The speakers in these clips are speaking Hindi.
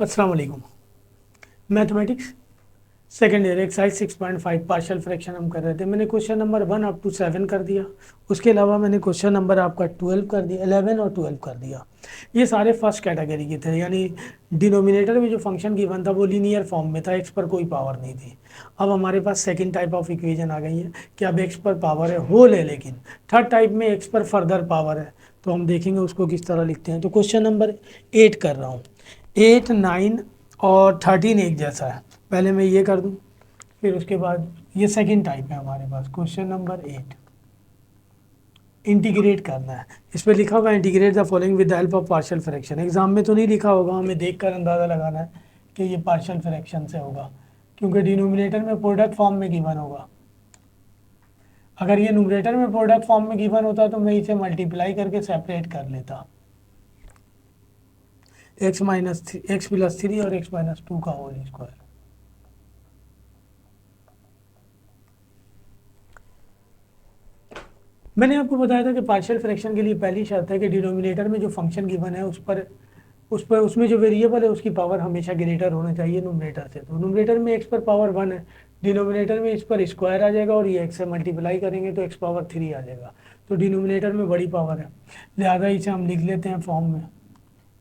अस्सलाम वालेकुम। Mathematics second year exercise 6.5 partial fraction हम कर रहे थे। मैंने क्वेश्चन नंबर 1 अप टू 7 कर दिया। उसके अलावा मैंने क्वेश्चन नंबर आपका 12 कर दिया, 11 और 12 कर दिया। ये सारे फर्स्ट कैटेगरी के थे, यानी डिनोमिनेटर में जो फंक्शन गिवन था वो लीनियर फॉर्म में था, एक्स पर कोई पावर नहीं थी। अब हमारे पास सेकंड टाइप ऑफ इक्वेशन आ गई है कि अब एक्स पर पावर है, होल है, लेकिन थर्ड टाइप में एक्स पर फर्दर पावर है। तो हम देखेंगे उसको किस तरह लिखते हैं। तो क्वेश्चन नंबर 8 कर रहा हूँ। 8, 9 और 13 एक जैसा है। पहले मैं ये कर दूं, फिर उसके बाद ये सेकंड टाइप है हमारे पास। क्वेश्चन नंबर 8 इंटीग्रेट करना है। इस पर लिखा हुआ है integrate the following with the help of partial fraction. Exam में तो नहीं लिखा होगा, हमें देखकर अंदाज़ा लगाना है कि ये पार्शियल फ्रैक्शन से होगा, क्योंकि डिनोमिनेटर में प्रोडक्ट फॉर्म में गिवन होगा। अगर ये न्यूमरेटर में प्रोडक्ट फॉर्म में गिवन होता तो मैं इसे मल्टीप्लाई करके सेपरेट कर लेता, एक्स प्लस थ्री और एक्स माइनस टू का होल स्क्वायर। मैंने आपको बताया था कि पार्शियल फ्रैक्शन के लिए पहली शर्त है कि डिनोमिनेटर में जो फंक्शन गिवन है उस पर उसमें जो वेरिएबल है उसकी पावर हमेशा ग्रेटर होना चाहिए न्यूमरेटर से। तो न्यूमरेटर में एक्स पर पावर 1 है, डिनोमिनेटर में इस पर स्क्वायर आ जाएगा और ये एक्स से मल्टीप्लाई करेंगे तो एक्स पावर 3 आ जाएगा। तो डिनोमिनेटर में बड़ी पावर है, लिहाजा इसे हम लिख लेते हैं फॉर्म में,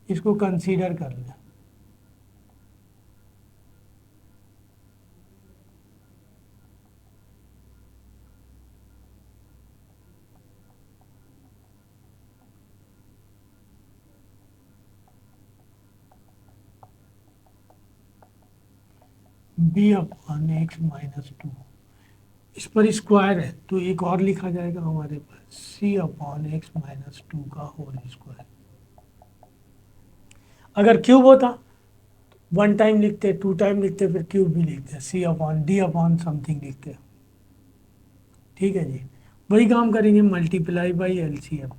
इसको कंसीडर कर लें। B upon x minus two, इस पर स्क्वायर है तो एक और लिखा जाएगा हमारे पास, सी अपॉन एक्स माइनस टू का होल स्क्वायर। अगर क्यूब होता 1 टाइम लिखते, 2 टाइम लिखते, फिर क्यूब भी लिखते, सी अपॉन डी अपॉन समथिंग लिखते। ठीक है जी, वही काम करेंगे, मल्टीप्लाई बाई एलसीएम।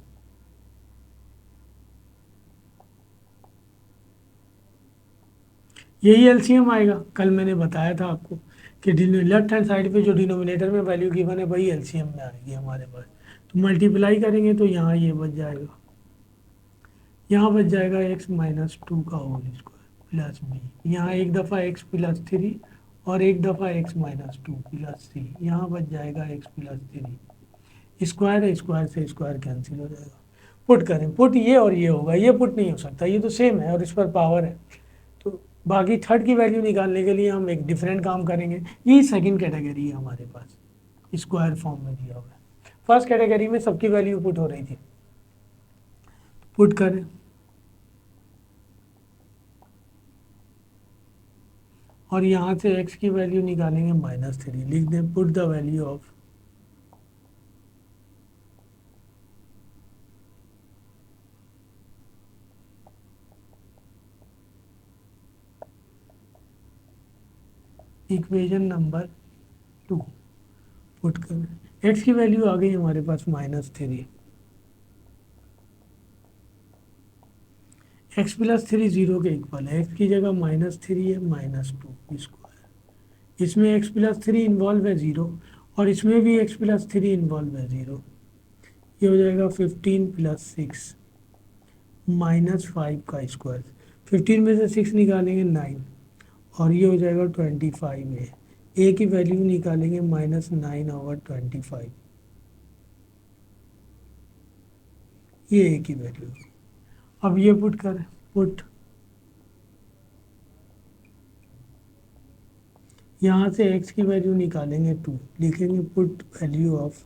यही एलसीएम आएगा, कल मैंने बताया था आपको कि लेफ्ट हैंड साइड पे जो डिनोमिनेटर में वैल्यू गिवन है वही एलसीएम में आएगी हमारे पास। तो मल्टीप्लाई करेंगे तो यहाँ ये बच जाएगा, यहाँ बच जाएगा एक्स माइनस टू का होल स्क्वायर प्लस बी, यहाँ एक दफ़ा एक्स प्लस थ्री और एक दफ़ा एक्स माइनस टू प्लस सी, यहाँ बच जाएगा एक्स प्लस थ्री। स्क्वायर है, स्क्वायर से स्क्वायर कैंसिल हो जाएगा। पुट करें, पुट ये और ये होगा, ये पुट नहीं हो सकता, ये तो सेम है और इस पर पावर है। तो बाकी थर्ड की वैल्यू निकालने के लिए हम एक डिफरेंट काम करेंगे। ये सेकंड कैटेगरी है हमारे पास, स्क्वायर फॉर्म में दिया हुआ है। फर्स्ट कैटेगरी में सबकी वैल्यू पुट हो रही थी, पुट करें और यहाँ से x की वैल्यू निकालेंगे -3, लिख दें put the value of equation number 2। Put करें, x की वैल्यू आ गई हमारे पास -3, x प्लस थ्री जीरो के इक्वल है, x की जगह -3 है, -2 स्क्वायर, इसमें x प्लस थ्री इन्वॉल्व है 0 और इसमें भी x प्लस थ्री इन्वॉल्व है 0। ये हो जाएगा 15 प्लस 6 -5 का स्क्वायर। 15 में से 6 निकालेंगे 9 और ये हो जाएगा 25 है। ए की वैल्यू निकालेंगे -9/25, ये ए की वैल्यू। अब ये पुट करें, पुट यहाँ से x की वैल्यू निकालेंगे 2, लिखेंगे put value of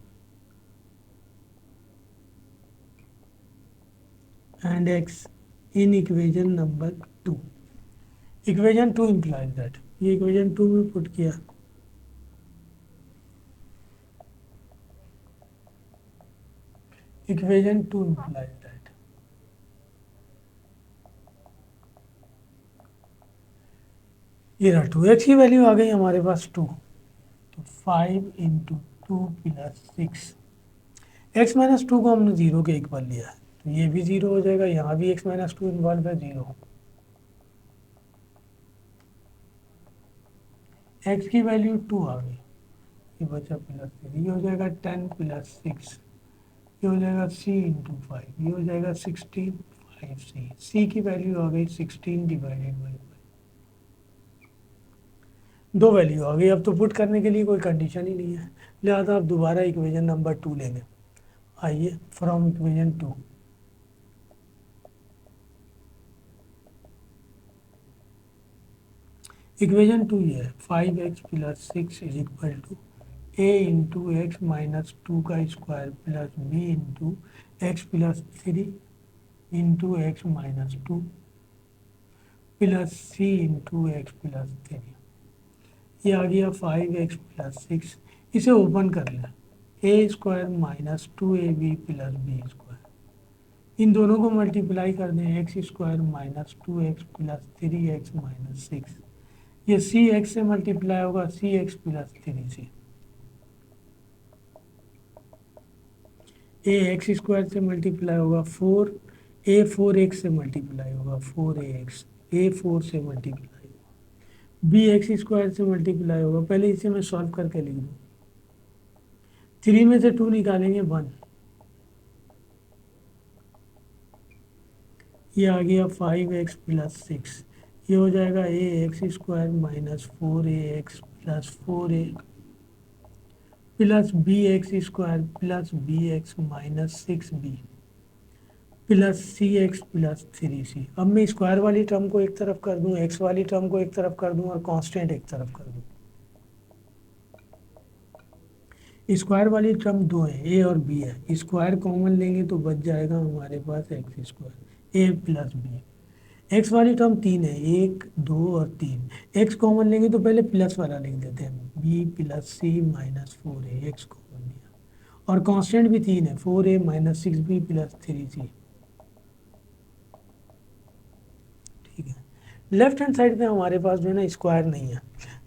and x in equation number 2। Equation 2 implies that, ये इक्वेशन 2 में पुट किया, इक्वेशन 2 इम्प्लाइज दैट ये रहा 2x की वैल्यू आ गई हमारे पास 2। तो 5 into 2 plus 6, x minus to को हमने 0 के इक्वल लिया है तो ये भी 0 हो जाएगा, यहाँ भी x माइनस टू इन्वॉल्व है 0। x की वैल्यू 2 आ गई, ये बचा प्लस 3, ये हो जाएगा 10 प्लस 6, ये हो जाएगा c इंटू 5, ये हो जाएगा 16, 5c, c की वैल्यू आ गई 16 डिवाइडेड बाई 5। दो वैल्यू आ गई। अब तो पुट करने के लिए कोई कंडीशन ही नहीं है, लिहाजा आप दोबारा इक्वेशन नंबर 2 लेंगे। आइए फ्रॉम इक्वेशन 2, इक्वेशन 2 ये है 5x plus 6 is equal to a into x minus 2 का square plus b into x plus 3 into x minus 2 plus c into x plus 3। ये आ गया 5x प्लस 6। इसे ओपन कर लें, A square minus 2ab plus B square, इन दोनों को मल्टीप्लाई कर दें, X square minus 2x plus 3x minus 6। ये सी एक्स से मल्टीप्लाई होगा, C X plus 3c। A x square से मल्टीप्लाई होगा 4, ए 4x से मल्टीप्लाई होगा 4ax, ए 4 से मल्टीप्लाई होगा, बी एक्स स्क्वायर से मल्टीप्लाई होगा। पहले इसे मैं सॉल्व करके लिख दूँ, 3 में से 2 निकालेंगे 1, ये आ गया 5x प्लस 6। ये हो जाएगा A x square minus 4ax plus 4a plus B x square plus B X minus 6b plus C X plus 3c। अब मैं स्क्वायर वाली टर्म को एक तरफ कर दूं, एक्स वाली टर्म को एक तरफ कर दूं और कांस्टेंट एक तरफ कर दूं। स्क्वायर वाली टर्म दो है, ए और बी है, स्क्वायर कॉमन लेंगे तो बच जाएगा हमारे पास एक्स स्क्वायर ए प्लस बी। एक्स वाली टर्म 3 है, 1 2 और 3, एक्स कॉमन लेंगे तो पहले प्लस वाला लिख देते हैं, बी प्लस सी माइनस 4a, एक्स कॉमन लिया, और कांस्टेंट भी 3 है, 4a minus 6b plus 3c। ठीक है, लेफ्ट हैंड साइड पे हमारे पास जो है ना स्क्वायर नहीं है,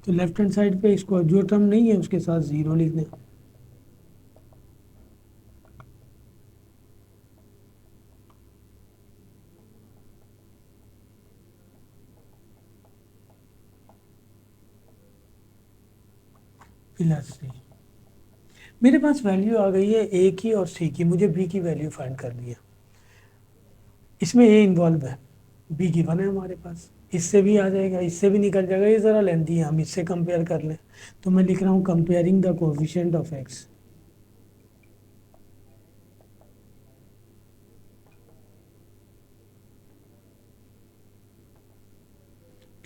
तो लेफ्ट हैंड साइड पे स्क्वायर जो टर्म नहीं है उसके साथ 0 लिख दें। प्लस सी, मेरे पास वैल्यू आ गई है ए की और सी की, मुझे बी की वैल्यू फाइंड करनी है। इसमें ए इन्वॉल्व है, बी गिवन है हमारे पास, इससे भी आ जाएगा, इससे भी निकल जाएगा, ये ज़रा लेंथी है, हम इससे कंपेयर कर लें। तो मैं लिख रहा हूँ comparing the coefficient of x,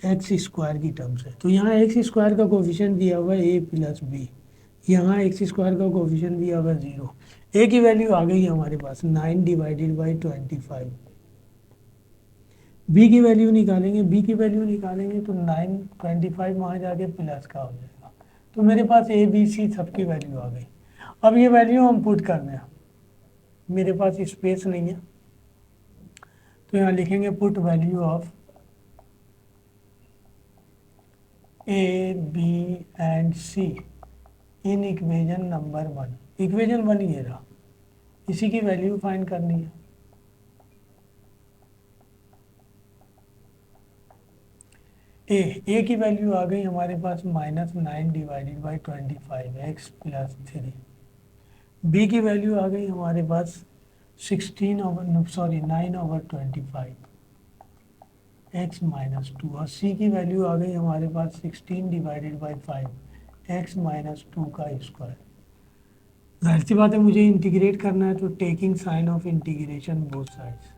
x square की टर्म्स है। तो यहाँ एक्स स्क्वायर का कोएफिशिएंट दिया हुआ है ए प्लस बी, यहाँ एक्स स्क्वायर का कोएफिशिएंट दिया हुआ है 0। ए की वैल्यू आ गई हमारे पास 9 डिवाइडेड बाई 25। बी की वैल्यू निकालेंगे, बी की वैल्यू निकालेंगे तो 9 25 वहाँ जाके प्लस का हो जाएगा। तो मेरे पास ए बी सी सबकी वैल्यू आ गई। अब ये वैल्यू हम पुट कर दें, मेरे पास स्पेस नहीं है, तो यहाँ लिखेंगे put value of A B and C in equation number 1। Equation 1 ये रहा, इसी की वैल्यू फाइंड करनी है। ए की वैल्यू आ गई हमारे पास -9 divided by 25 x plus 3। B की वैल्यू आ गई हमारे पास 9/25 एक्स माइनस 2, और सी की वैल्यू आ गई हमारे पास 16 डिवाइडेड बाई 5 एक्स माइनस 2 का स्क्वायर। जाहिर सी बात है मुझे इंटीग्रेट करना है, तो taking sign of integration both sides.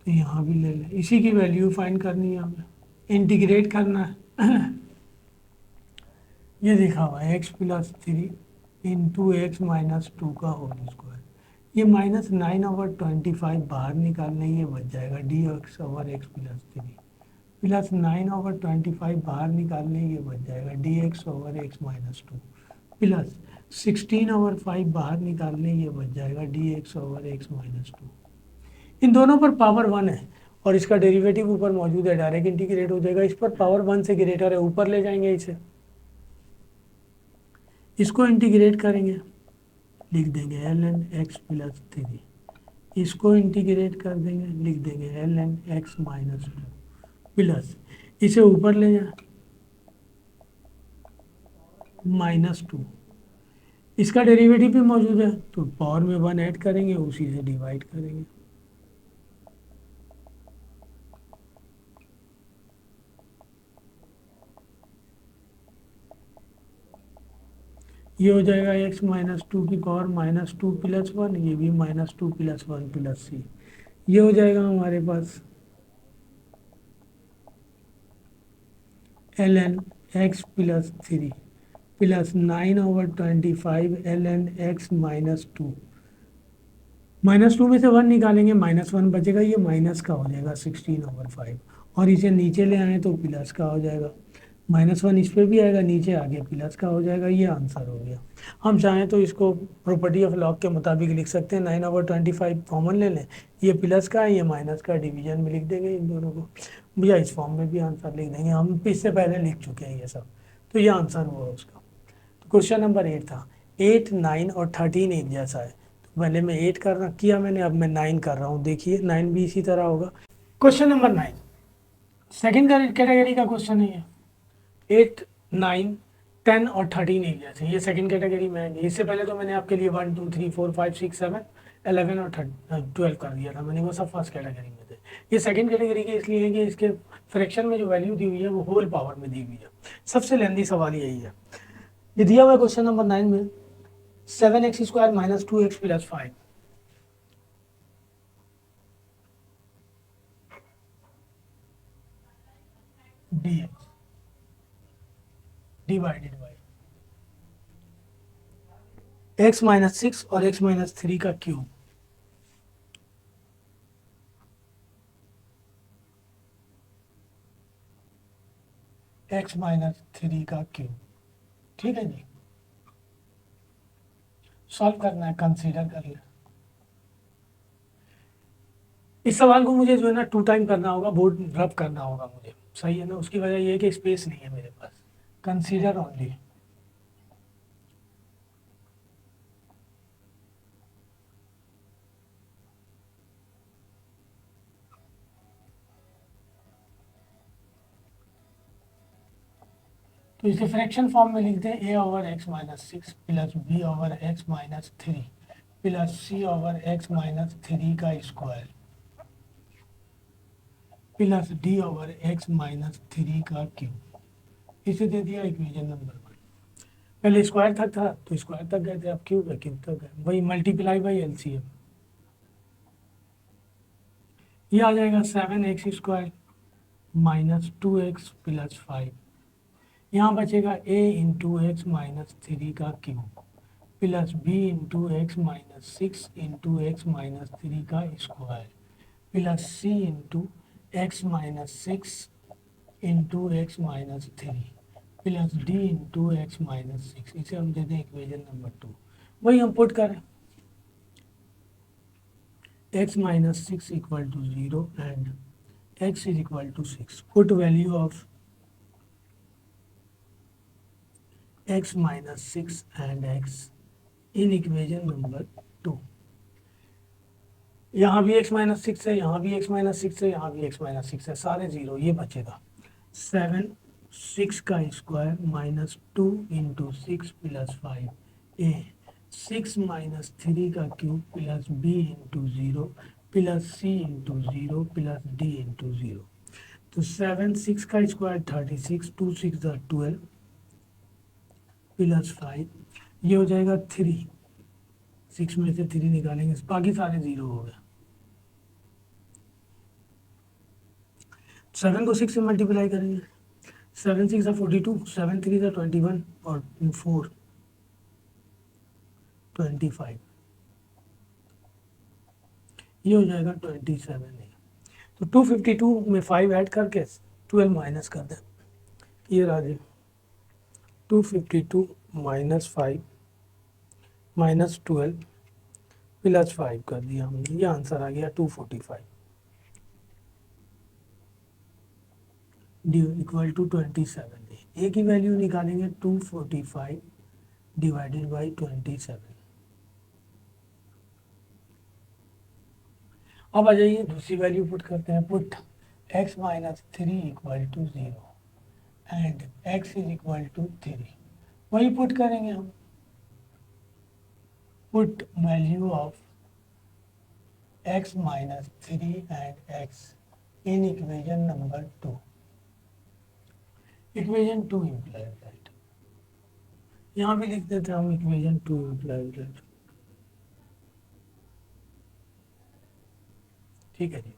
तो यहाँ भी ले लें, इसी की वैल्यू फाइंड करनी है हमें, इंटीग्रेट करना है। ये लिखा हुआ है x plus 3 into x minus 2 का होल स्क्वायर, ये -9/25 बाहर निकालने, ये बच जाएगा d x over x plus 3 plus 9/25 बाहर निकालने, ये बच जाएगा d x over x minus 2 plus 16/5 बाहर निकालने, ये बच जाएगा d x over x minus 2। इन दोनों पर पावर 1 है और इसका डेरिवेटिव ऊपर मौजूद है, डायरेक्ट इंटीग्रेट हो जाएगा। इस पर पावर 1 से ग्रेटर है, ऊपर ले जाएंगे इसे, इसको इंटीग्रेट करेंगे, लिख देंगे एल एन एक्स प्लस 3, इसको इंटीग्रेट कर देंगे, लिख देंगे L N x minus 2 plus, इसे ऊपर ले जाए -2, इसका डेरिवेटिव भी मौजूद है, तो पावर में 1 ऐड करेंगे, उसी से डिवाइड करेंगे। ये हो जाएगा x माइनस टू की power minus two plus one, ये भी minus two plus one plus C. ये हो जाएगा हमारे पास L N X plus three प्लस 9/25 L N x minus two. Minus two में से वन निकालेंगे, माइनस वन बचेगा, ये माइनस का हो जाएगा 16/5। और इसे नीचे ले आए तो प्लस का हो जाएगा, माइनस वन इस पर भी आएगा, नीचे आगे प्लस का हो जाएगा। ये आंसर हो गया। हम चाहें तो इसको प्रॉपर्टी ऑफ लॉग के मुताबिक लिख सकते हैं, 9/25 कॉमन ले लें, ये प्लस का है ये माइनस का, डिवीजन में लिख देंगे इन दोनों को, भैया इस फॉर्म में भी आंसर लिख देंगे, हम इससे पहले लिख चुके हैं ये सब। तो ये आंसर हुआ उसका। तो क्वेश्चन नंबर 8 था। 8, 9 और 13 एक जैसा है, तो पहले मैं 8 कर किया मैंने, अब मैं 9 कर रहा हूँ। देखिए 9 भी इसी तरह होगा। क्वेश्चन नंबर 9 सेकेंड कैटेगरी का क्वेश्चन है ये। 8, 9, 10 और 13 एक जैसे, ये सेकंड कैटेगरी में आएंगे। इससे पहले तो मैंने आपके लिए 1, 2, 3, 4, 5, 6, 7, 11 और 12 कर दिया था मैंने, वो सब फर्स्ट कैटेगरी में थे। ये सेकंड कैटेगरी के इसलिए है कि इसके फ्रैक्शन में जो वैल्यू दी हुई है वो होल पावर में दी हुई है। सबसे लेंदी सवाल यही है। ये दिया हुआ क्वेश्चन नंबर 9 में 7x² minus 2x plus 5 dx divided by x minus 6 और x माइनस 3 का क्यूब। x माइनस 3 का क्यूब, ठीक है जी। सॉल्व करना है, कंसीडर कर ले। इस सवाल को मुझे जो है ना 2 टाइम करना होगा, बोर्ड रब करना होगा मुझे, सही है ना। उसकी वजह ये है कि स्पेस नहीं है मेरे पास। Consider only. तो इसे फ्रैक्शन फॉर्म में लिखते हैं, a/x-6 plus b/x-3 plus c/x-3 का स्क्वायर प्लस d/x-3 का क्यूब। इसे दे दिया इक्वेशन नंबर 1। पहले स्क्वायर तक था तो स्क्वायर तक गए थे, अब क्यूब है, क्यूब तक है, वही मल्टीप्लाई बाई एलसीएम। ये आ जाएगा 7x² माइनस 2x प्लस 5। यहाँ बचेगा a इंटू एक्स माइनस 3 का cube plus b into x minus 6 into x minus 3 का square plus c into x minus 6 into x minus 3 plus d into x minus 6। इसे हम देते हैं इक्वेशन नंबर 2। वही हम पुट करें, x minus 6 equal to 0 and x is equal to 6। Put value of x minus 6 and x in equation number 2। यहाँ भी x माइनस 6 है, यहाँ भी x माइनस 6 है, यहाँ भी x माइनस 6 है, सारे जीरो। ये बचेगा 7, 6 का square minus 2 into 6 plus 5 a 6 minus 3 का cube plus b into 0 plus c into 0 plus d into 0। तो 7, 6 का स्क्वायर 36, 2 6 12 प्लस 5, ये हो जाएगा 3। 6 में से 3 निकालेंगे, बाकी सारे जीरो हो गए। 7 को 6 से मल्टीप्लाई करेंगे, 7 6 42, 7 3 21 और 4 25, ये हो जाएगा 27 है। तो 252 में 5 ऐड करके 12 माइनस कर दें, ये रहा जी 252 माइनस 5 माइनस 12 प्लस 5 कर दिया हमने, ये आंसर आ गया 245 डी इक्वल टू 27। ए की वैल्यू निकालेंगे 245 डिवाइडेड बाई 27। अब आ जाइए दूसरी वैल्यू पुट करते हैं। Put x minus 3 equal to 0 and x is equal to 3। वही पुट करेंगे हम, put value of x minus 3 and x in equation number 2. Equation 2 implies that. यहाँ भी लिख देते हैं हम equation 2 implies that. ठीक है जी,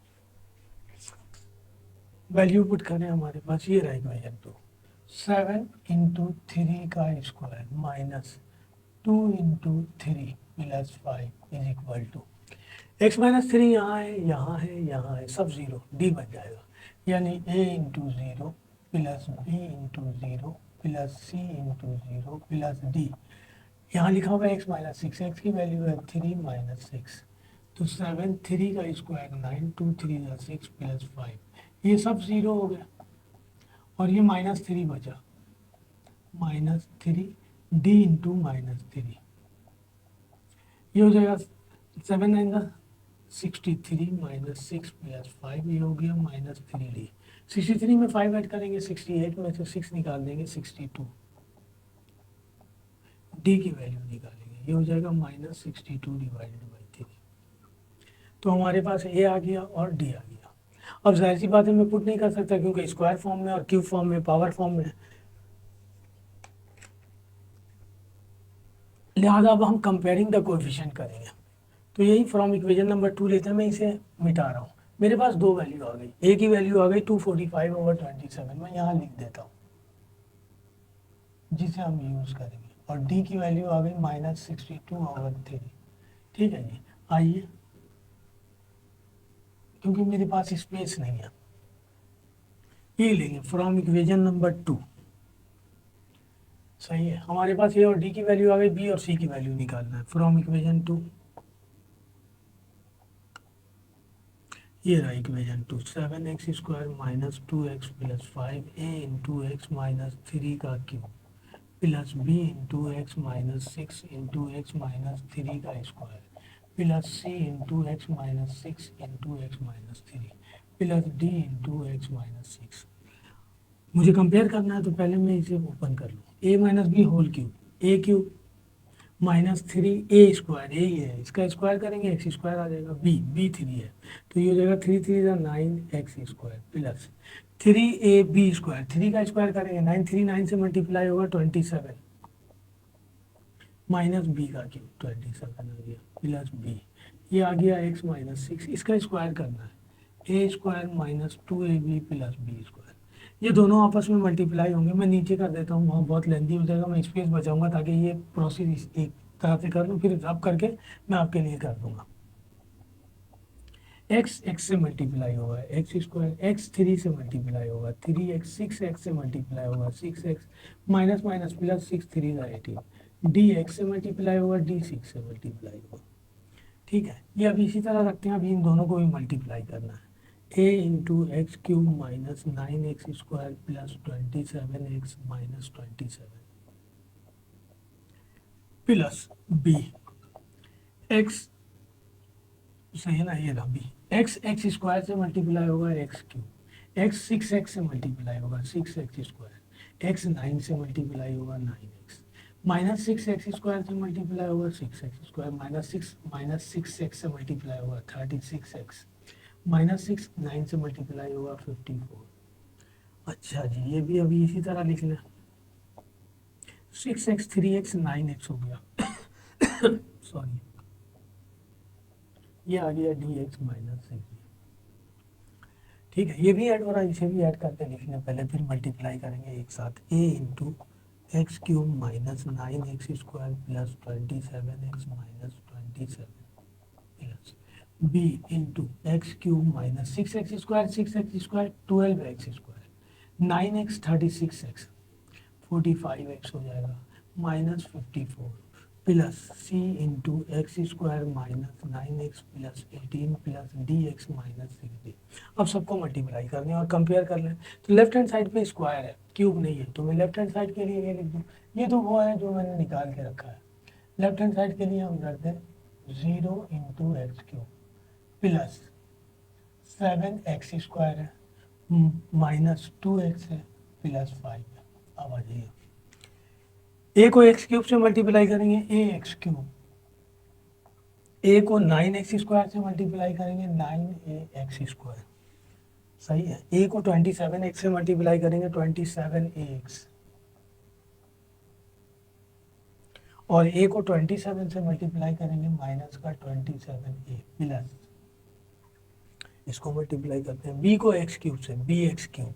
वैल्यू पुट करें, हमारे पास ये रहा इक्वेशन 2, 7 इंटू 3 का square minus 2 into 3 plus 5 is equal to x minus 3 यहाँ है, यहाँ है, यहाँ है, सब जीरो, डी बन जाएगा, यानी a into zero plus B into zero plus C into zero plus D, यहाँ लिखा हुआ है एक्स माइनस 6, एक्स की वैल्यू है 3 माइनस 6, तो 7 3 का स्क्वायर 9 2 3 का 6 प्लस 5, ये सब जीरो हो गया और ये माइनस 3 बचा, माइनस 3 डी इंटू माइनस 3, ये हो जाएगा 7 9 का 63 माइनस 6 प्लस 5, ये हो गया माइनस 3 डी, 63 में 5 ऐड करेंगे, 68 में से 6 निकाल देंगे, 62, डी की वैल्यू निकालेंगे, ये हो जाएगा माइनस 62 डिवाइडेड बाई 3, तो हमारे पास ए आ गया और डी आ गया। अब जाहिर सी बात है मैं पुट नहीं कर सकता क्योंकि स्क्वायर फॉर्म में और क्यूब फॉर्म में, पावर फॉर्म में, लिहाजा अब हम कंपेयरिंग द कोएफिशिएंट करेंगे, तो यही फ्रॉम इक्वेशन नंबर 2 लेते हैं, मैं इसे मिटा रहा हूँ, मेरे पास दो वैल्यू आ गई, ए की वैल्यू आ गई 245/27, मैं यहाँ लिख देता हूँ जिसे हम यूज़ करेंगे, और डी की वैल्यू आ गई माइनस 62/3, ठीक है जी। आइए, क्योंकि मेरे पास स्पेस नहीं है, ये लेंगे फ्रॉम इक्वेशन नंबर 2, सही है, हमारे पास ए और डी की वैल्यू आ गई, बी और सी की वैल्यू निकालना है फ्रॉम इक्वेशन 2, ये रहा equation 2, 7x square minus 2x plus 5 A into x minus 3 का cube plus B into x minus 6 into x minus 3 का स्क्वायर प्लस सी into x minus 6 into x minus 3 plus D into x minus 6। मुझे कंपेयर करना है तो पहले मैं इसे ओपन कर लूँ, ए माइनस बी होल क्यूब, ए क्यूब माइनस 3 ए स्क्वायर, ए ही है, इसका स्क्वायर करेंगे एक्स स्क्वायर आ जाएगा, बी 3 है, तो ये हो जाएगा 3 3 9x square plus 3ab square, 3 का स्क्वायर करेंगे 9 3 9 से मल्टीप्लाई होगा 27 माइनस बी का क्यूब 27 आ गया प्लस बी, ये आ गया x माइनस 6, इसका स्क्वायर करना है, A square minus 2ab plus B square, ये दोनों आपस में मल्टीप्लाई होंगे, मैं नीचे कर देता हूँ, वहाँ बहुत लेंदी हो जाएगा, मैं स्पेस बचाऊंगा ताकि ये प्रोसेस एक तरह से कर लूँ, फिर रब करके मैं आपके लिए कर दूंगा। x से मल्टीप्लाई होगा एक्स स्क्वायर, x 3 से मल्टीप्लाई होगा 3x, 6x से मल्टीप्लाई होगा 6x माइनस माइनस प्लस 6 3 का 18, dx से मल्टीप्लाई होगा d6 से मल्टीप्लाई होगा, ठीक है। ये अभी इसी तरह रखते हैं, अभी इन दोनों को भी मल्टीप्लाई करना है, a into x cube minus 9x square plus 27x minus 27 plus B x, सही है ना, ये रहा बी, एक्स स्क्वायर से मल्टीप्लाई होगा एक्स क्यूब, एक्स 6x से मल्टीप्लाई होगा 6x स्क्वायर, एक्स 9 से मल्टीप्लाई होगा 9x माइनस 6x स्क्वायर से मल्टीप्लाई होगा 6x स्क्वायर माइनस 6x से मल्टीप्लाई होगा 36x माइनस 6 9 से मल्टीप्लाई होगा 54। अच्छा जी, ये भी अभी इसी तरह लिख लें, 6x 3x 9x हो गया सॉरी, ये आ गया dx माइनस 6, ठीक है, ये भी ऐड हो रहा है, इसे भी ऐड करके लिखने पहले, फिर मल्टीप्लाई करेंगे एक साथ, a into x cube minus 9x square plus 27x minus 27 plus b into x cube minus 6x square 12x square 9x 36x 45x हो जाएगा minus 54 plus c into x square minus 9x plus 18 plus dx minus 6d। अब सबको मल्टीप्लाई करने और कंपेयर कर लें, तो लेफ्ट हैंड साइड पे स्क्वायर है, क्यूब नहीं है, तो मैं लेफ्ट हैंड साइड के लिए ये लिख दूँ, ये तो वो है जो मैंने निकाल के रखा है, लेफ्ट हैंड साइड के लिए हम रख दें 0 into x cube plus 7x square है माइनस 2x है प्लस 5 है। अब आ जाइए, ए को एक्स क्यूब से मल्टीप्लाई करेंगे, ए एक्स क्यूब ए को 9x² से मल्टीप्लाई करेंगे 9ax², सही है। ए को 27x से मल्टीप्लाई करेंगे 27ax, और ए को 27 से मल्टीप्लाई करेंगे माइनस का 27a प्लस, इसको मल्टीप्लाई करते हैं बी को x³ से bx³,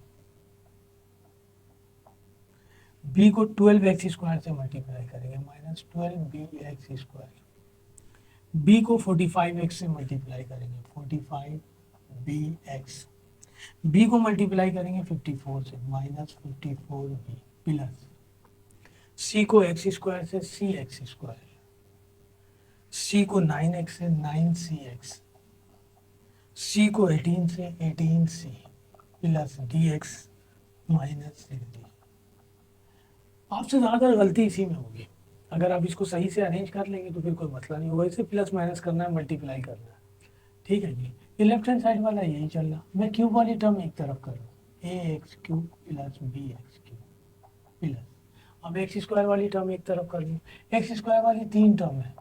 बी को 12x² से मल्टीप्लाई करेंगे माइनस 12bx², बी को 45x से मल्टीप्लाई करेंगे 45bx, बी को मल्टीप्लाई करेंगे 54 से माइनस 54b प्लस, सी को x² से cx², सी को 9x से 9cx, सी को 18 से 18c plus dx minus 6d। आपसे ज़्यादातर गलती इसी में होगी। अगर आप इसको सही से अरेंज कर लेंगे तो फिर कोई मसला नहीं होगा। इसे प्लस माइनस करना है, मल्टीप्लाई करना है, ठीक है जी। ये लेफ्ट हैंड साइड वाला यही चल रहा। मैं क्यूब वाली टर्म एक तरफ कर लूँ, ax³ प्लस bx³ प्लस, अब x² वाली टर्म एक तरफ कर लूँ। x² वाली 3 टर्म है,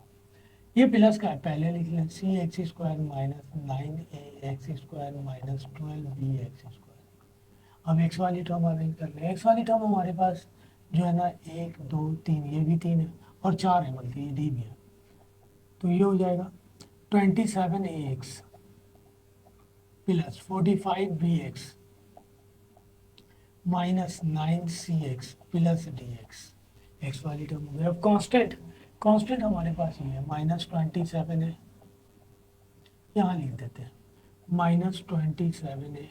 ये प्लस का है, पहले लिख लें cx² minus 9ax² minus 12bx²। अब x वाली टर्म अरेंज कर लें। x वाली टर्म हमारे पास जो है ना 1 2 3, ये भी 3 है और 4 है, बल्कि ये डी भी है, तो ये हो जाएगा 27ax plus 45bx minus 9cx plus dx। x वाली टर्म हो गई। अब कांस्टेंट, कांस्टेंट हमारे पास ये है माइनस 27 है, यहाँ लिख देते हैं minus 27a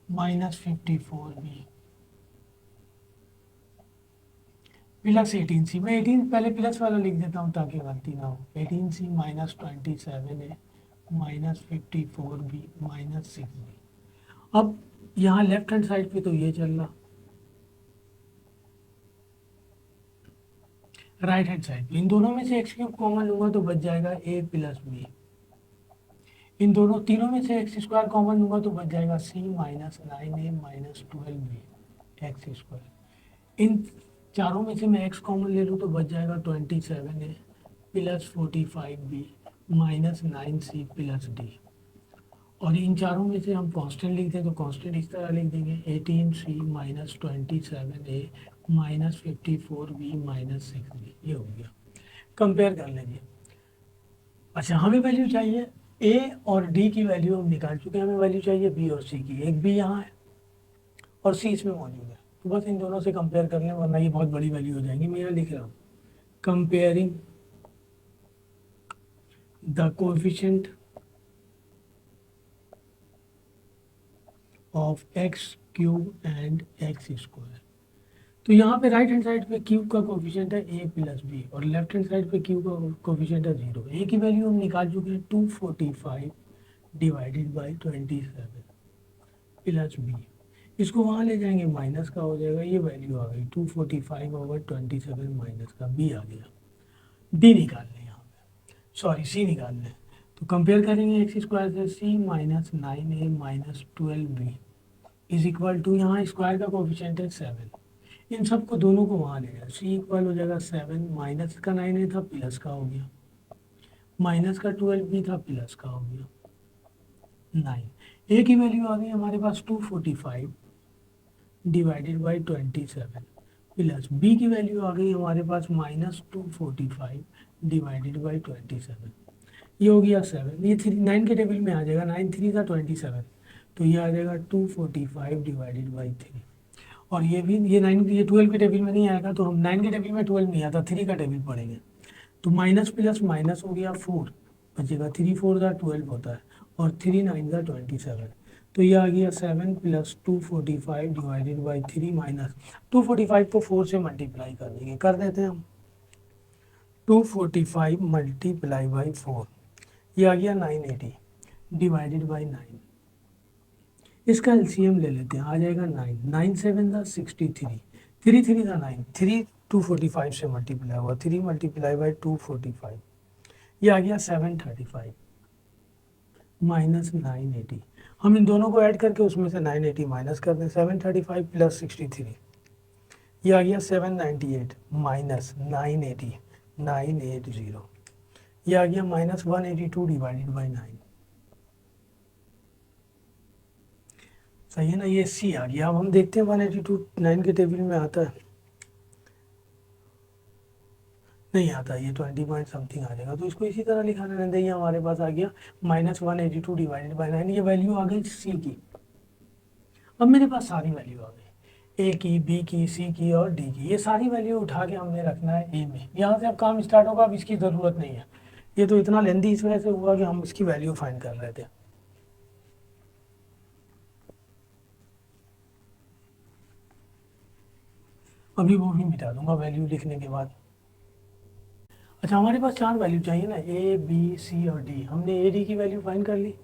minus 54b plus 18c। मैं 18 पहले प्लस वाला लिख देता हूँ ताकि गलती ना हो। 18c minus 27a minus 54b minus 6b। अब यहाँ लेफ्ट हैंड साइड पे तो ये चल रहा, राइट हैंड साइड इन दोनों में से x³ कॉमन लूंगा तो बच जाएगा a प्लस b। इन दोनों तीनों में से x² कॉमन लूंगा तो बच जाएगा c minus 9a minus 12b x²। इन चारों में से मैं x कॉमन ले लूँ तो बच जाएगा 27a plus 45b minus 9c plus d। और इन चारों में से हम कांस्टेंट लिख दें तो कांस्टेंट इस तरह लिख देंगे 18c minus 27a minus 54b minus 6b। ये हो गया। कंपेयर कर लेंगे। अच्छा, हमें वैल्यू चाहिए a और d की वैल्यू हम निकाल चुके हैं, हमें वैल्यू चाहिए b और c की। एक b यहाँ है और c इसमें मौजूद है, तो बस इन दोनों से कंपेयर कर लें, वरना ये बहुत बड़ी वैल्यू हो जाएंगी। मैं यहाँ लिख रहा हूँ comparing the coefficient of x³ and x²। तो यहाँ पे राइट हैंड साइड पे क्यूब का कोफिशिएंट है a प्लस बी और लेफ्ट हैंड साइड पे क्यूब का कोफिशिएंट है 0। a की वैल्यू हम निकाल चुके हैं 245 डिवाइडेड बाई 27 प्लस बी। इसको वहाँ ले जाएंगे, माइनस का हो जाएगा, ये वैल्यू आ गई 245 ओवर 27 माइनस का b आ गया। d निकाल लें, यहाँ पे सॉरी c निकाल लें। तो कंपेयर करेंगे x² से c minus 9a minus 12b is equal to, यहाँ स्क्वायर का कोफिशिएंट है 7। इन सबको दोनों को वहाँ ले जाए, सी इक्वल हो जाएगा 7, माइनस का 9 था प्लस का हो गया, माइनस का 12 भी था प्लस का हो गया 9। ए की वैल्यू आ गई हमारे पास 245 डिवाइडेड बाई 27 प्लस बी की वैल्यू आ गई हमारे पास माइनस 245 डिवाइडेड बाई 27। ये हो गया 7, ये 9 के टेबल में आ जाएगा, 9 3 था 27, तो ये आ जाएगा 245 डिवाइडेड बाई 3। और ये भी ये 9 ये 12 के टेबल में नहीं आएगा, तो हम 9 के टेबल में 12 नहीं आता, 3 का टेबल पढ़ेंगे। तो माइनस प्लस माइनस हो गया 4 बचेगा, 3 4 का 12 होता है और 3 9 का 27। तो ये आ गया 7 प्लस 245 डिवाइडेड बाई 3 माइनस 245 को 4 से मल्टीप्लाई कर देंगे, कर देते हैं हम 245 मल्टीप्लाई बाई 4, ये आ गया 980 डिवाइडेड बाई 9। इसका एलसीएम ले लेते हैं, आ जाएगा 9, 9 7 था 63, 3 3 था 9, 3 245 से मल्टीप्लाई हुआ, 3 मल्टीप्लाई बाई 245, ये आ गया 735 माइनस 980। हम इन दोनों को ऐड करके उसमें से 980 माइनस कर दें, 735 प्लस 63, ये आ गया 798 माइनस 980 980, ये आ गया -182 डिवाइडेड बाई 9। सही है ना, ये सी आ गया। अब हम देखते हैं 182 9 के टेबल में आता है, नहीं आता, ये 20 पॉइंट समथिंग आ जाएगा। तो इसको इसी तरह लिखाना रहता है। ये हमारे पास आ गया -182 डिवाइडेड बाई 9, ये वैल्यू आ गई सी की। अब मेरे पास सारी वैल्यू आ गई, ए की, बी की, सी की और डी की। ये सारी वैल्यू उठा के हमने रखना है ए में। यहाँ से अब काम स्टार्ट होगा, अब इसकी ज़रूरत नहीं है, ये तो इतना लेंदी इस वजह से हुआ कि हम इसकी वैल्यू फाइंड कर रहे थे। अभी वो भी मिटा दूंगा वैल्यू लिखने के बाद। अच्छा, हमारे पास 4 वैल्यू चाहिए ना, ए बी सी और डी। हमने ए डी की वैल्यू फाइंड कर ली,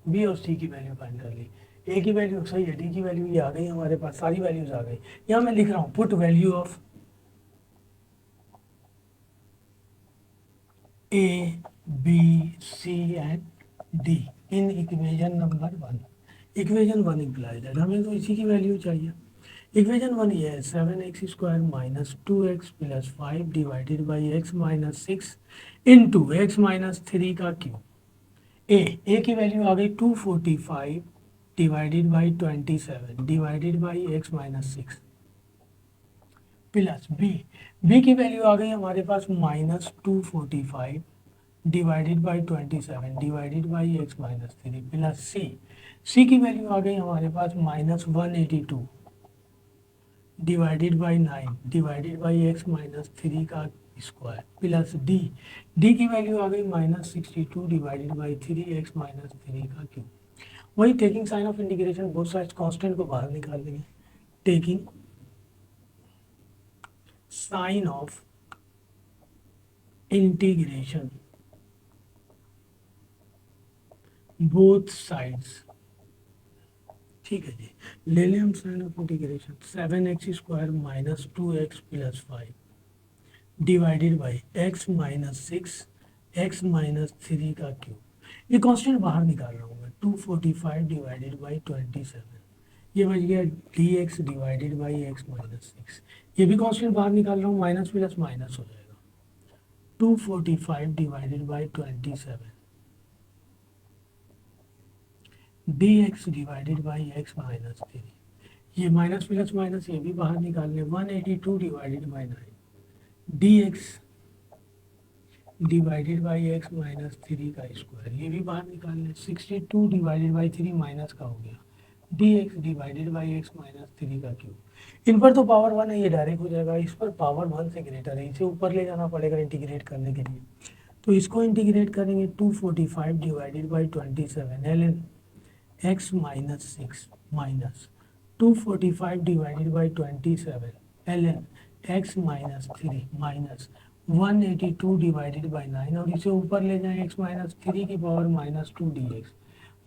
बी और सी की वैल्यू फाइंड कर ली। ए की वैल्यू सही है, डी की वैल्यू ये आ गई हमारे पास, सारी वैल्यूज आ गई। यहाँ मैं लिख रहा हूँ put value of A B C and D in equation number 1। Equation 1 implies that हमें तो इसी की वैल्यू चाहिए। इक्वेशन 1 ये है 7x² minus 2x plus 5 divided by x minus 6 into x minus 3 का क्यूब। ए की वैल्यू आ गई 245 divided by 27 divided by x minus 6 plus B की वैल्यू आ गई हमारे पास -245 divided by 27 divided by x minus 3 plus C की वैल्यू आ गई हमारे पास -182 divided by 9 divided by x minus 3 का स्क्वायर प्लस डी की वैल्यू आ गई -62 डिवाइडेड बाई 3x माइनस 3 का क्यूब। वही taking sign of integration, both sides constant को बाहर निकाल देंगे। Taking sign of integration both sides, ठीक है जी। ले लें हम sign of integration 7x² minus 2x plus 5 divided by x minus 6 x minus 3 का क्यूब। ये कांस्टेंट बाहर निकाल रहा हूँ मैं, 245 डिवाइडेड बाई 27, ये बच गया dx divided by x minus 6। ये भी कांस्टेंट बाहर निकाल रहा हूँ, माइनस प्लस माइनस हो जाएगा, 245 divided by 27 dx divided by x minus 3। ये माइनस प्लस माइनस ये भी बाहर निकाल लें, 182 divided by 9 dx divided by x minus 3 का स्क्वायर, ये भी बाहर निकाल लें, 62 डिवाइडेड बाई 3 माइनस का हो गया, dx divided by x minus 3 का क्यूब। इन पर तो पावर 1 है, ये डायरेक्ट हो जाएगा। इस पर पावर 1 से ग्रेटर है, इसे ऊपर ले जाना पड़ेगा इंटीग्रेट करने के लिए। तो इसको इंटीग्रेट करेंगे, 245 divided by 27 ln x minus 6 minus 245 divided by 27 ln x minus 3 minus 182 divided by 9, और इसे ऊपर ले जाएं x माइनस 3 की power -2 dx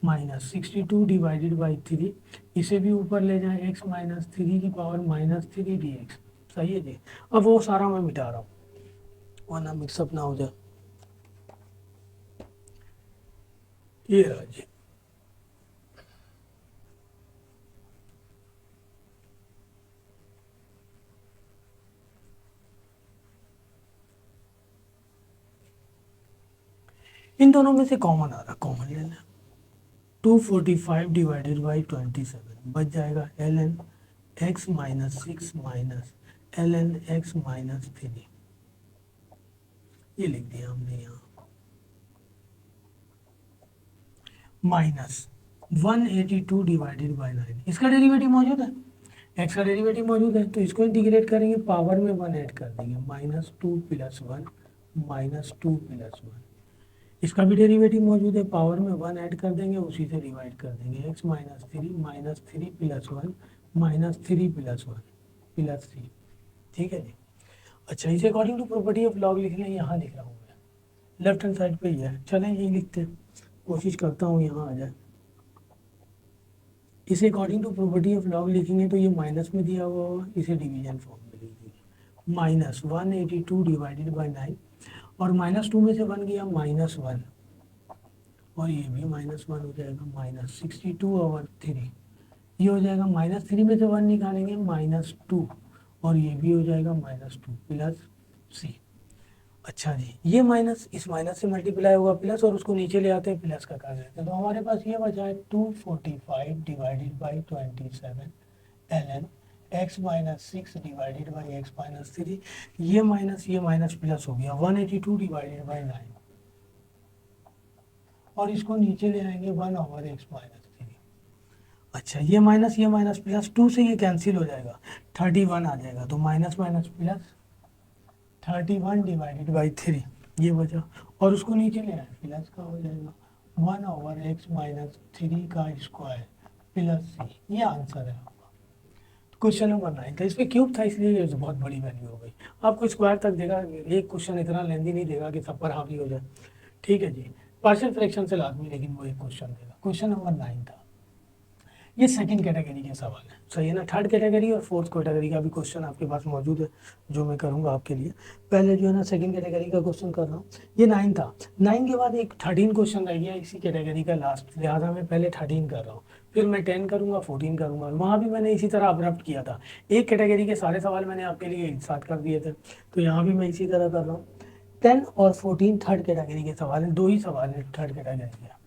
minus 62 divided by 3, इसे भी ऊपर ले जाएं x माइनस 3 की पावर -3 dx। सही है जी। अब वो सारा मैं मिटा रहा हूँ वरना मिक्सअप ना हो जाए। ये रहा जी। इन दोनों में से कॉमन आ रहा, कॉमन ले लें, 245 डिवाइडेड बाई 27 बच जाएगा ln x minus 6 minus ln x minus 3, ये लिख दिया हमने यहाँ, माइनस 182 डिवाइडेड बाई 9। इसका डेरिवेटिव मौजूद है, x का डेरिवेटिव मौजूद है, तो इसको इंटीग्रेट करेंगे, पावर में 1 ऐड कर देंगे, -2 प्लस 1 -2 प्लस 1। इसका भी डेरिवेटिव मौजूद है, पावर में 1 ऐड कर देंगे, उसी से डिवाइड कर देंगे, x minus 3 plus 1 -3 plus 1 plus 3। ठीक है जी। अच्छा, इसे according to property of log लिख लें, यहाँ लिख रहा हूँ मैं, लेफ्ट हैंड साइड पे ही है। चलें यही लिखते हैं, कोशिश करता हूँ यहाँ आ जाए। इसे according to property of log लिखेंगे तो ये माइनस में दिया हुआ होगा, इसे डिवीजन फॉर्म में लिख दीजिए, -182 डिवाइडेड बाई 9, और -2 में से 1 गया -1, और ये भी -1 हो जाएगा, -62 ओवर 3, ये हो जाएगा, -3 में से 1 निकालेंगे -2, और ये भी हो जाएगा -2 प्लस c। अच्छा जी, ये माइनस इस माइनस से मल्टीप्लाई होगा प्लस, और उसको नीचे ले आते हैं प्लस का कर देते हैं, तो हमारे पास ये बचा है 245 divided by 27 ln x minus 6 divided by x minus 3। ये माइनस प्लस हो गया 182 डिवाइडेड बाई 9, और इसको नीचे ले आएंगे 1/x-3। अच्छा, ये माइनस प्लस 2 से ये कैंसिल हो जाएगा, 31 आ जाएगा, तो minus minus plus 31 divided by 3 ये बचा, और उसको नीचे ले आए प्लस का हो जाएगा 1/x-3 का स्क्वायर प्लस सी। ये आंसर है आपका। क्वेश्चन नंबर 9 था, इसमें क्यूब था इसलिए ये बहुत बड़ी वैल्यू हो गई। आपको स्क्वायर तक देगा, एक क्वेश्चन इतना लेंदी नहीं देगा कि सब पर हावी हो जाए। ठीक है जी, पार्शियल फ्रैक्शन से लाजमी, लेकिन वो एक क्वेश्चन देगा। क्वेश्चन नंबर 9 था, ये सेकंड कैटेगरी के सवाल है, सही है ना। थर्ड कैटेगरी और फोर्थ कैटेगरी का भी क्वेश्चन आपके पास मौजूद है, जो मैं करूँगा आपके लिए। पहले जो है ना सेकंड कैटेगरी का क्वेश्चन कर रहा हूँ। ये 9 था, 9 के बाद एक 13 क्वेश्चन रह गया इसी कैटेगरी का लास्ट, लिहाजा मैं पहले 13 कर रहा हूँ, फिर मैं 10 करूँगा, 14 करूँगा। वहाँ भी मैंने इसी तरह अब्रप्ट किया था, एक कैटेगरी के सारे सवाल मैंने आपके लिए एक साथ कर दिए थे, तो यहाँ भी मैं इसी तरह कर रहा हूँ। 10 और 14 थर्ड कैटेगरी के सवाल हैं, 2 ही सवाल हैं थर्ड कैटेगरी के।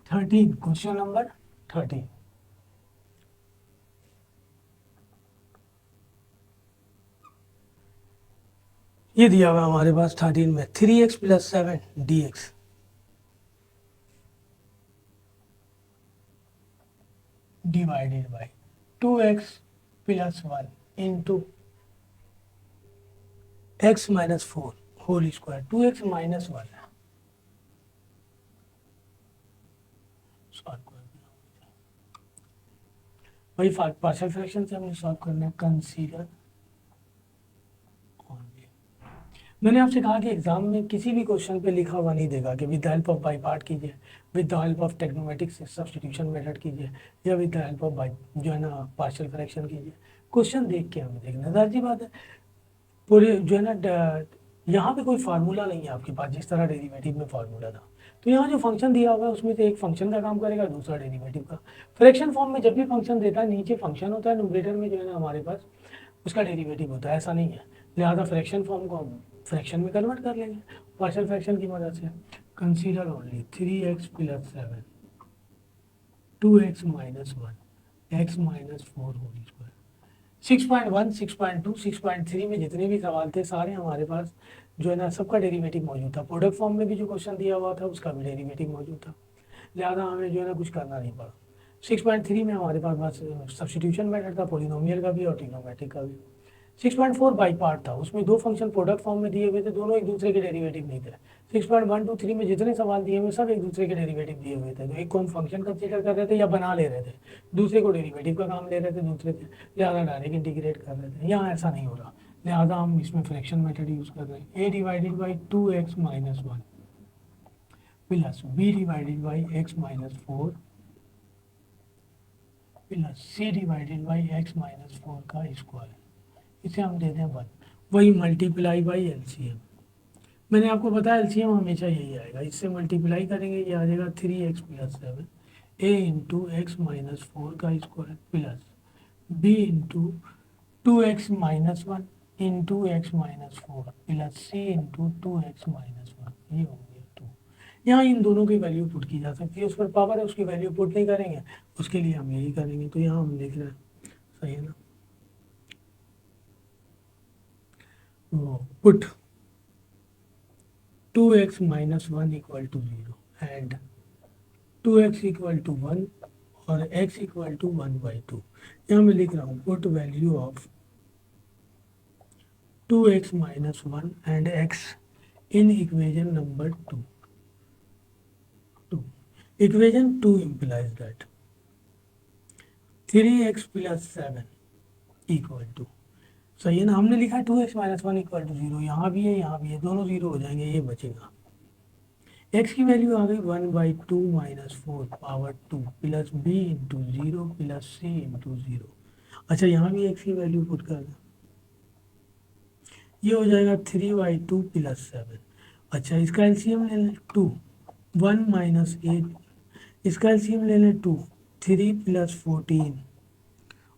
13, क्वेश्चन नंबर 13। ये दिया हुआ हमारे पास 13 में 3x plus 7 dx divided by 2x plus 1 into x minus 4 whole square, 2x minus 1 है, वही पार्शियल फ्रैक्शन से हमने सॉल्व करना है। कंसीडर, मैंने आपसे कहा कि एग्जाम में किसी भी क्वेश्चन पे लिखा हुआ नहीं देगा कि with the help of by part कीजिए, with the help of trigonometric substitution method कीजिए, या with the help of by जो है ना पार्शियल फ्रैक्शन कीजिए। क्वेश्चन देख के हमें देखना, जाहिर सी बात है। पूरे जो है ना यहाँ पे कोई फार्मूला नहीं है आपके पास, जिस तरह डेरिवेटिव में फार्मूला था। तो यहाँ जो फंक्शन दिया हुआ है उसमें से एक फंक्शन का काम करेगा, दूसरा डेरिवेटिव का। फ्रैक्शन फॉर्म में जब भी फंक्शन देता है नीचे फंक्शन होता है, न्यूमरेटर में जो है ना हमारे पास उसका डेरिवेटिव होता है, ऐसा नहीं है। लिहाजा फ्रैक्शन फॉर्म को हम फ्रैक्शन में कन्वर्ट कर लेंगे पार्शियल फ्रैक्शन की मदद से। Consider only 3x plus 7 2x minus 1 x minus 4 whole square. 6.1 6.2 6.3 में जितने भी सवाल थे सारे हमारे पास जो है ना सबका डेरिवेटिव मौजूद था। प्रोडक्ट फॉर्म में भी जो क्वेश्चन दिया हुआ था उसका भी डेरिवेटिव मौजूद था, लिहाजा हमें जो है ना कुछ करना नहीं पड़ा। 6.3 में हमारे पास बस सब्स्टिट्यूशन मेथड था, पोलिनोमियल का भी और ट्रिग्नोमेट्रिक का भी। 6.4 बाई पार्ट था, उसमें दो फंक्शन प्रोडक्ट फॉर्म में दिए हुए थे, दोनों एक दूसरे के डेरिवेटिव नहीं थे। 6.123 में जितने सवाल दिए हुए सब एक दूसरे के डेरिवेटिव दिए हुए थे, तो एक को हम फंक्शन कंसीडर कर रहे थे या बना ले रहे थे, दूसरे को डेरिवेटिव का काम ले रहे थे दूसरे थे, लिहाजा डायरेक्ट इंटीग्रेट कर रहे थे। यहाँ ऐसा नहीं हो रहा, लिहाजा हम इसमें फ्रैक्शन मेथड यूज़ कर रहे हैं। a divided by 2x minus 1 plus b divided by x minus 4 plus c divided by x minus 4 का स्क्वायर, इसे हम देते हैं 1। वही मल्टीप्लाई बाई एलसीएम, मैंने आपको बताया एलसीएम हमेशा यही आएगा, इससे मल्टीप्लाई करेंगे ये आ जाएगा 3x plus 7 a into x minus 4 का square plus b into 2x minus 1 into x minus 4 plus c into 2x minus 1, ये हो गया 2। यहाँ इन दोनों की वैल्यू पुट की जा सकती है, उस पर पावर है उसकी वैल्यू पुट नहीं करेंगे, उसके लिए हम यही करेंगे। तो यहाँ हम देख रहे हैं, सही है ना। Put 2x minus 1 equal to 0 and 2x equal to 1 और x इक्वल टू 1/2। यहाँ मैं लिख रहा हूँ put value of 2x minus 1 and x in equation number 2। Equation 2 implies that 3x plus 7 equal to, सही है ना। हमने लिखा है 2x माइनस 1 इक्वल टू 0, यहाँ भी है यहाँ भी है, दोनों 0 हो जाएंगे, ये बचेगा। x की वैल्यू आ गई 1/2 minus 4 power 2 plus b into 0 plus c into 0। अच्छा, यहाँ भी x की वैल्यू पुट कर दें, ये हो जाएगा 3/2 प्लस 7। अच्छा, इसका एलसीएम ले लें 2 1 माइनस 8, इसका एलसीएम ले लें 2 3 प्लस 14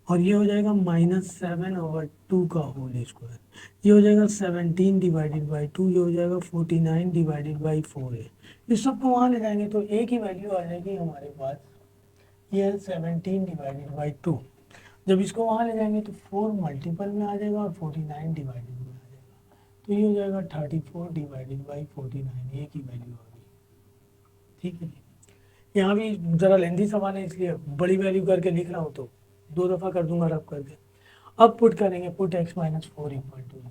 और ये हो जाएगा -7/2 का होल स्क्वायर। ये हो जाएगा 17 डिवाइडेड बाई 2, ये हो जाएगा 49 डिवाइडेड बाई 4 है। इस सबको वहाँ ले जाएंगे तो ए की वैल्यू आ जाएगी हमारे पास, ये है 17 डिवाइडेड बाई 2। जब इसको वहाँ ले जाएंगे तो 4 मल्टीपल में आ जाएगा और 49 डिवाइडेड में आ जाएगा, तो ये हो जाएगा 34 डिवाइडेड बाई 49, ए की वैल्यू आ गई। ठीक है जी, यहाँ भी ज़रा लेंथी सवाल है इसलिए बड़ी वैल्यू करके लिख रहा हूँ, तो 2 दफ़ा कर दूंगा रब करके। अब पुट करेंगे, put x-4 equal to 0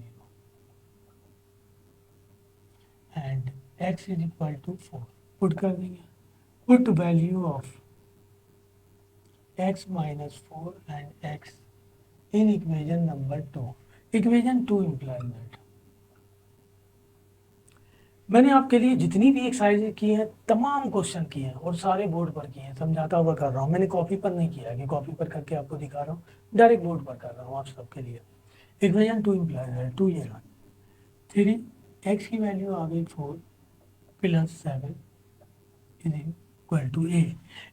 and x is equal to 4, put कर देंगे। Put value of x-4 and x in equation number 2। Equation 2 imply that मैंने आपके लिए जितनी भी एक्सरसाइज की हैं तमाम क्वेश्चन किए हैं और सारे बोर्ड पर किए हैं, समझाता हुआ कर रहा हूँ। मैंने कॉपी पर नहीं किया कि कॉपी पर करके आपको दिखा रहा हूँ, डायरेक्ट बोर्ड पर कर रहा हूँ आप सबके लिए। इक्वेशन 2 इम्प्लाई दैट 2 ये रहा 3, x की वैल्यू आ गई 4 plus 7 is equal to A.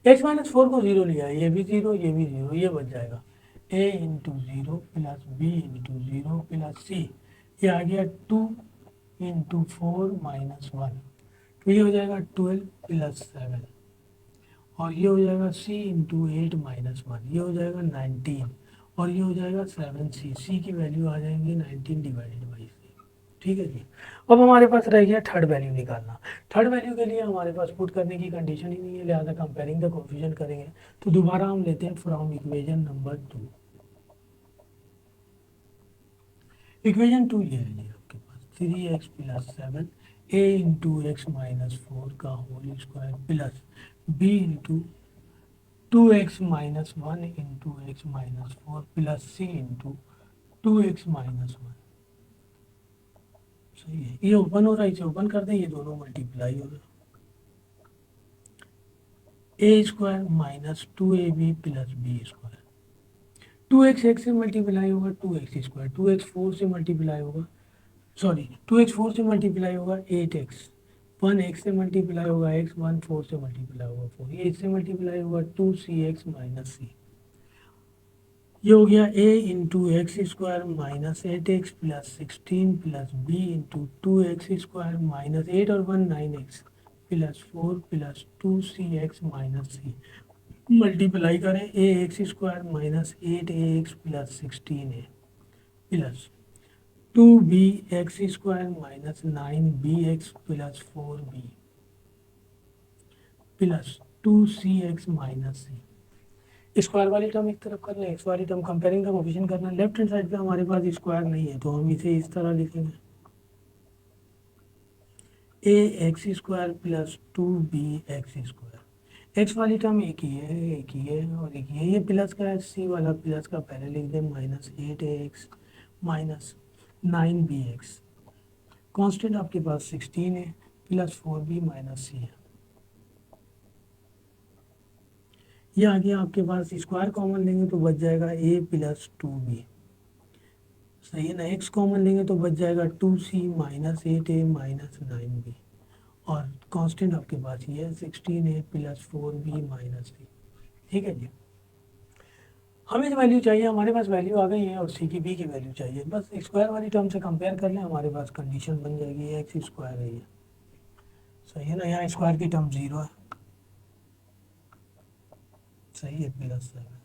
x-4 को 0 लिया है, ये भी 0, ये भी 0, ये बच जाएगा a into 0 plus B into 0 plus C, ये आ गया 2 इंटू 4 माइनस 1, तो ये हो जाएगा 12 प्लस 7, और ये हो जाएगा c इंटू 8 माइनस 1, ये हो जाएगा 19, और ये हो जाएगा 7c, c की वैल्यू आ जाएंगी 19 डिवाइडेड बाई c। ठीक है जी। अब हमारे पास रह गया थर्ड वैल्यू निकालना। थर्ड वैल्यू के लिए हमारे पास पुट करने की कंडीशन ही नहीं है, लिहाजा कंपेयरिंग द कोफिशिएंट करेंगे। तो दोबारा हम लेते हैं फ्रॉम इक्वेशन नंबर 2। इक्वेशन 2 ये है जी आपके पास 3x plus 7 a into x minus 4 का whole square plus b into 2x minus 1 into x minus 4 plus c into 2x minus 1। सही है, ये ओपन हो रहा है, इसे ओपन कर दें, ये दोनों मल्टीप्लाई हो रहा है। A square minus 2ab plus B square, 2x एक से मल्टीप्लाई होगा 2x स्क्वायर, 2x 4 से मल्टीप्लाई होगा, सॉरी 2x 4 से मल्टीप्लाई होगा 8x, 1 x से मल्टीप्लाई होगा x, 1 4 से मल्टीप्लाई होगा 4, ये इससे मल्टीप्लाई होगा 2cx माइनस सी। ये हो गया a into x square minus 8x plus 16 plus b into 2x square minus 8 और 1 9x plus 4 plus 2cx minus C. Multiply करें A x square minus 8ax plus 16 है plus 2bx square minus 9bx plus 4b plus 2cx minus C. Square वाली टर्म एक तरफ कर लें, एक्स वाली टर्म कंपेयरिंग का कोफिशिएंट करना। लेफ्ट हैंड साइड पे हमारे पास स्क्वायर नहीं है तो हम इसे इस तरह लिखेंगे, A x square plus 2bx square. X वाली टर्म एक ही है, एक ही है और एक ही है, ये प्लस का है, सी वाला प्लस का पहले लिख दें, minus 8ax minus 9bx, constant आपके पास 16 है प्लस 4b माइनस सी है। ये आ गया आपके पास, स्क्वायर कॉमन लेंगे तो बच जाएगा a प्लस 2b, सही है ना। एक्स कॉमन लेंगे तो बच जाएगा 2c minus 8a minus 9b, और कांस्टेंट आपके पास ये है 16a प्लस 4b माइनस सी। ठीक है जी, हमें जो वैल्यू चाहिए, हमारे पास वैल्यू आ गई है और सी की बी की वैल्यू चाहिए, बस स्क्वायर वाली टर्म से कंपेयर कर लें, हमारे पास कंडीशन बन जाएगी एक्स स्क्वायर है ये, सही है ना। यहाँ स्क्वायर की टर्म 0 है, सही है, प्लस 7।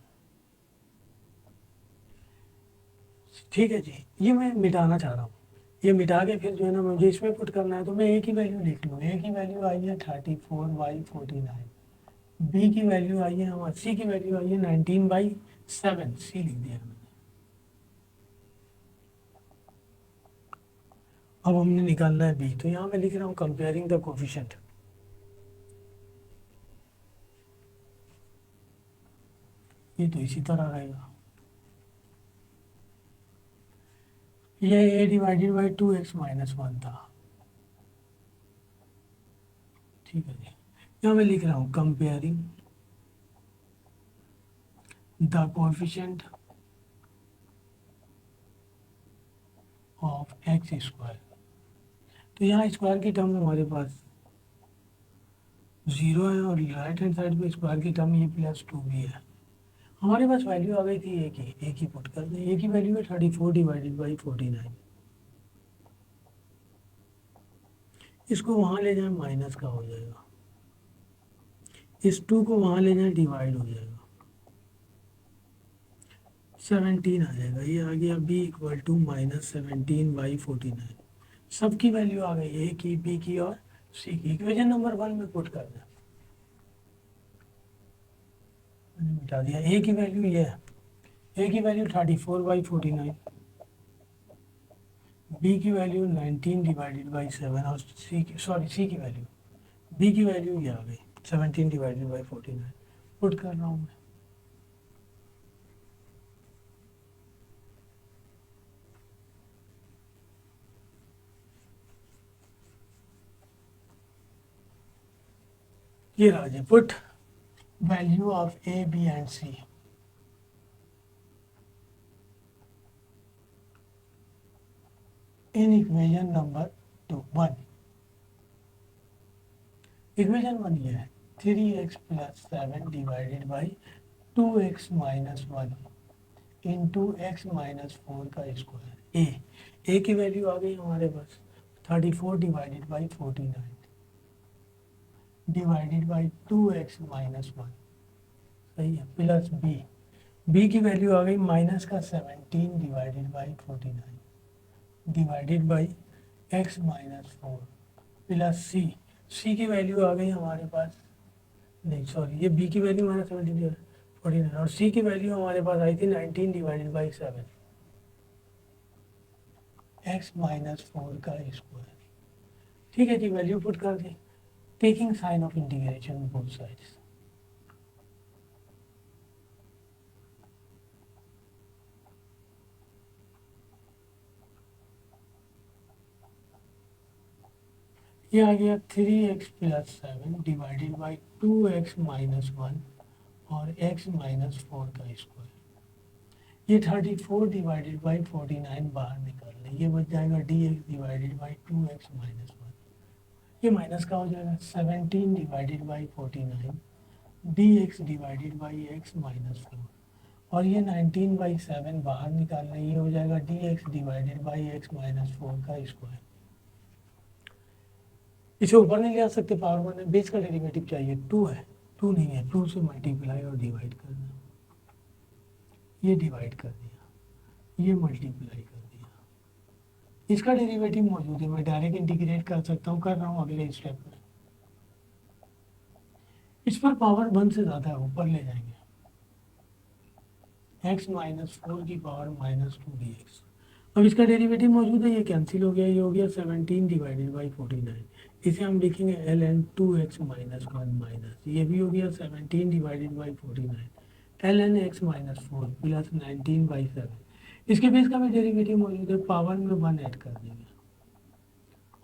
ठीक है जी, ये मैं मिटाना चाह रहा हूँ, ये मिटा के फिर जो है ना मुझे इसमें पुट करना है, तो मैं ए की वैल्यू लिख लूँ। ए की वैल्यू आई है 34/49, बी की वैल्यू आई है हमारी, सी की वैल्यू आई है 19/7, सी लिख दिया मैंने। अब हमने निकालना है बी, तो यहाँ मैं लिख रहा हूँ कंपेयरिंग द कोफिशिएंट। ये तो इसी तरह रहेगा, ये a divided by 2x minus 1 था। ठीक है जी, यहाँ मैं लिख रहा हूँ comparing the coefficient of X square. तो यहाँ स्क्वायर की टर्म हमारे पास 0 है और राइट हैंड साइड पे स्क्वायर की टर्म ये प्लस 2b है, हमारे पास वैल्यू आ गई थी एक ही पुट कर दें। ए की वैल्यू है 34 डिवाइडेड बाई 49। इसको वहाँ ले जाएं माइनस का हो जाएगा, इस 2 को वहाँ ले जाएं डिवाइड हो जाएगा, 17 आ जाएगा। ये आ गया b इक्वल टू -17/49। सबकी वैल्यू आ गई, ए की, बी की और सी की। इक्वेशन नंबर 1 में पुट कर दें। मैंने मिटा दिया। ए की वैल्यू ये है, ए की वैल्यू 34/49, बी की वैल्यू 19 डिवाइडेड बाई 7 और सी की वैल्यू, बी की वैल्यू ये आ गई 17 डिवाइडेड बाई 49। पुट कर रहा हूँ मैं। ये रहा जी put value of A B and C. In equation number 1, equation 1 ये है 3x plus 7 divided by 2x minus 1 into x minus 4 का स्क्वायर। ए की वैल्यू आ गई हमारे पास 34 divided by 49 divided by 2x minus 1, सही है, प्लस बी की वैल्यू आ गई माइनस का 17 divided by 49 divided by x minus 4 plus C की वैल्यू आ गई हमारे पास, नहीं सॉरी, ये बी की वैल्यू माइनस 17 49 और सी की वैल्यू हमारे पास आई थी 19 डिवाइडेड बाई 7 एक्स माइनस 4 का स्क्वायर। ठीक है जी, वैल्यू पुट कर दी, taking sign of integration both sides. ये आ गया 3x plus 7 divided by 2x minus 1 और x माइनस 4 का स्क्वायर। ये 34 डिवाइडेड बाई 49 बाहर निकाल लें, ये बच जाएगा dx divided by 2x minus 1। ये माइनस का हो जाएगा 17 divided by 49 dx divided by x minus 4 और ये 19/7 बाहर निकाल लें, ये हो जाएगा dx divided by x minus 4 का स्क्वायर। इसे ऊपर नहीं ले आ सकते पावर 1 है, बेस का डेरिवेटिव चाहिए, 2 है, 2 नहीं है, 2 से मल्टीप्लाई और डिवाइड कर दें, ये डिवाइड कर दिया, ये मल्टीप्लाई कर दिया, इसका डेरिवेटिव मौजूद है, मैं डायरेक्ट इंटीग्रेट कर सकता हूँ, कर रहा हूँ अगले स्टेप में। इस पर पावर 1 से ज़्यादा है, ऊपर ले जाएंगे, x माइनस 4 की पावर -2 dx। अब इसका डेरिवेटिव मौजूद है, ये कैंसिल हो गया, ये हो गया 17 डिवाइडेड बाई 49। इसे हम लिखेंगे ln 2x माइनस 1 माइनस, ये भी हो गया 17 divided by 49 ln x minus 4 plus 19/7। इसके बेस का भी डेरिवेटिव मौजूद है, पावर में 1 ऐड कर देंगे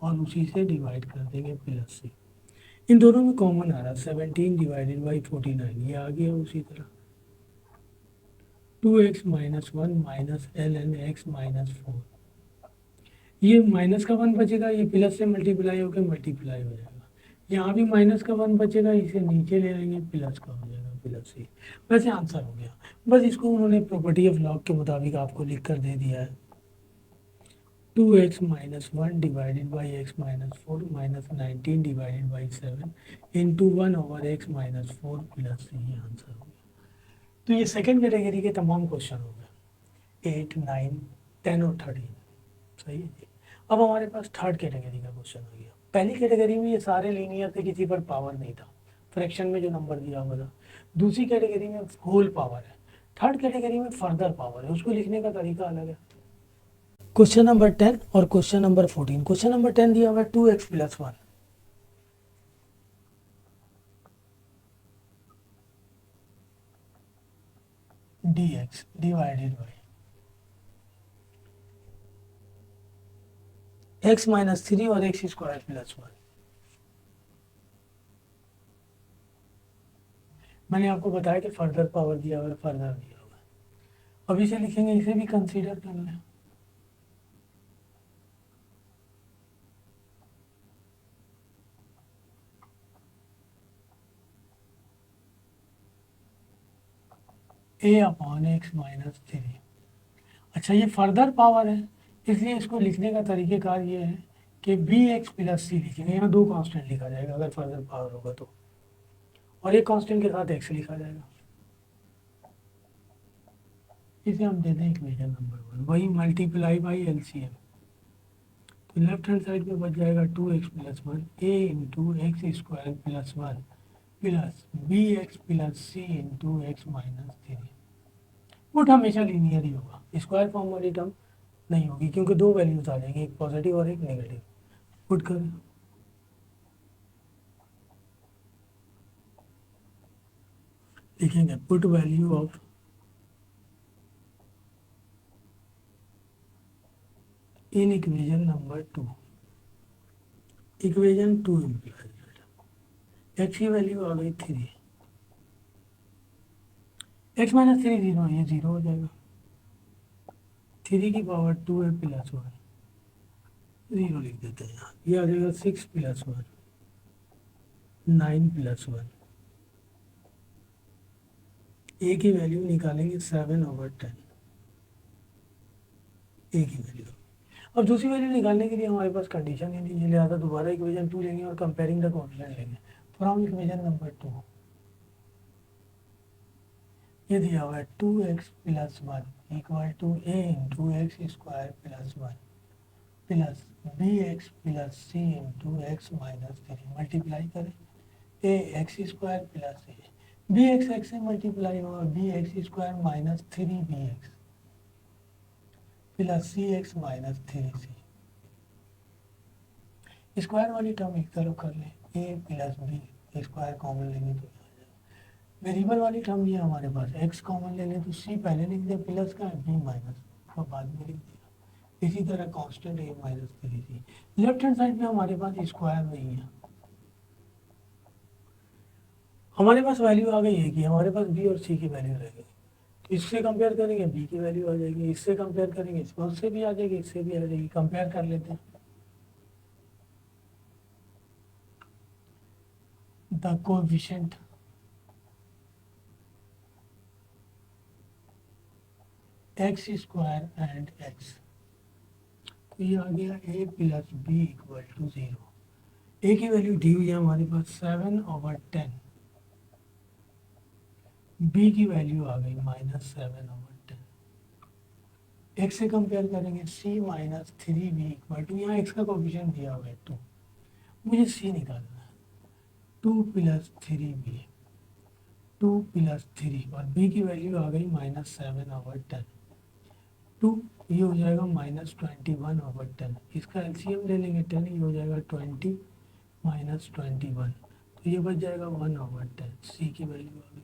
और उसी से डिवाइड कर देंगे प्लस से। इन दोनों में कॉमन आ रहा है 17 डिवाइडेड बाई 49, ये आ गया उसी तरह 2x minus 1 minus ln x minus 4। ये माइनस का 1 बचेगा, ये प्लस से मल्टीप्लाई होकर मल्टीप्लाई हो जाएगा, यहाँ भी माइनस का 1 बचेगा, इसे नीचे ले लेंगे, प्लस का हो जाएगा, प्लस ही। वैसे आंसर हो गया, बस इसको उन्होंने प्रॉपर्टी ऑफ लॉग के मुताबिक आपको लिख कर दे दिया है 2x minus 1 divided by x minus 4 minus 19 divided by 7 into 1 over x minus 4 plus, ये आंसर हो गया। तो ये सेकेंड कैटेगरी के तमाम क्वेश्चन हो गए, 8, 9, 10 और 13, सही है जी। अब हमारे पास थर्ड कैटेगरी का क्वेश्चन आ गया। पहली कैटेगरी में ये सारे लीनियर थे, किसी पर पावर नहीं था, फ्रैक्शन में जो नंबर दिया हुआ था। दूसरी कैटेगरी में होल पावर है, थर्ड कैटेगरी में फर्दर पावर है, उसको लिखने का तरीका अलग है। क्वेश्चन नंबर 10 और क्वेश्चन नंबर 14। क्वेश्चन नंबर 10 दिया हुआ है 2x plus 1 dx divided by x minus 3 और x स्क्वायर प्लस 1। मैंने आपको बताया कि फर्दर पावर दिया हुआ है, फर्दर दिया हुआ है। अब इसे लिखेंगे, इसे भी कंसीडर कर लें। ए अपॉन एक्स माइनस थ्री। अच्छा, ये फर्दर पावर है, इसलिए इसको लिखने का तरीक़ेकार ये है कि बी एक्स प्लस सी लिखेंगे। यहाँ दो कांस्टेंट लिखा जाएगा अगर फर्दर पावर होगा तो, और एक कांस्टेंट के साथ एक्स लिखा जाएगा। इसे हम देते हैं इक्वेशन नंबर 1, वही मल्टीप्लाई बाई एलसीएम। तो लेफ्ट हैंड साइड में बच जाएगा 2x plus 1 A into x square plus 1 plus B x plus C into x minus three. Put हमेशा लीनियर ही होगा, स्क्वायर फॉर्म वाली टर्म नहीं होगी, क्योंकि दो वैल्यूज आ जाएंगी, एक पॉजिटिव और एक नेगेटिव। पुट कर लिखेंगे put value of in equation number 2, equation 2 implies x की वैल्यू आ गई 3, एक्स माइनस थ्री जीरो, ये जीरो हो जाएगा, 3 की पावर 2 है प्लस 1, जीरो लिख देते हैं यहाँ। ये आ जाएगा 6 प्लस 1 9 प्लस 1, ए की वैल्यू निकालेंगे 7/10, ए की वैल्यू। अब दूसरी वैल्यू निकालने के लिए हमारे पास कंडीशन ही नहीं है, लिहाजा दोबारा इक्वेशन 2 लेंगे और कंपेयरिंग द कोएफिशिएंट लेंगे। फ्रॉम इक्वेशन नंबर 2 ये दिया हुआ है 2x plus 1 equal to A into x square plus 1 plus B x plus C into x minus three. Multiply करें A x square plus A, B X से मल्टीप्लाई होगा, B x square minus three B x plus C X minus three C. Square वाली टर्म एक तरफ कर लें, A plus B square common लेंगे तो वेरिएबल वाली टर्म ये हमारे पास एक्स कॉमन ले लें तो सी पहले लिख दिया प्लस का, बी माइनस और बाद में लिख दिया। इसी तरह constant A minus three C. Left hand side में हमारे पास स्क्वायर नहीं है, हमारे पास वैल्यू आ गई है कि हमारे पास बी और सी की वैल्यू रहेगी। तो इससे कंपेयर करेंगे बी की वैल्यू आ जाएगी, इससे कंपेयर करेंगे उससे भी आ जाएगी, इससे भी आ जाएगी। कंपेयर कर लेते हैं। The coefficient x square and X, तो ये आ गया ए प्लस बी इक्वल टू 0। ए की वैल्यू दी हुई है हमारे पास 7/10, बी की वैल्यू आ गई -7/10। एक्स से कंपेयर करेंगे C minus three B equal to, यहाँ एक्स का कोएफिशिएंट दिया हुआ है 2, मुझे सी निकालना है। 2 plus three B, 2 plus three, और बी की वैल्यू आ गई -7/10। 2 ये हो जाएगा -21/10, इसका एलसीएम ले लेंगे 10, ये हो जाएगा 20 -21, तो ये बच जाएगा 1/10। सी की वैल्यू आ गई।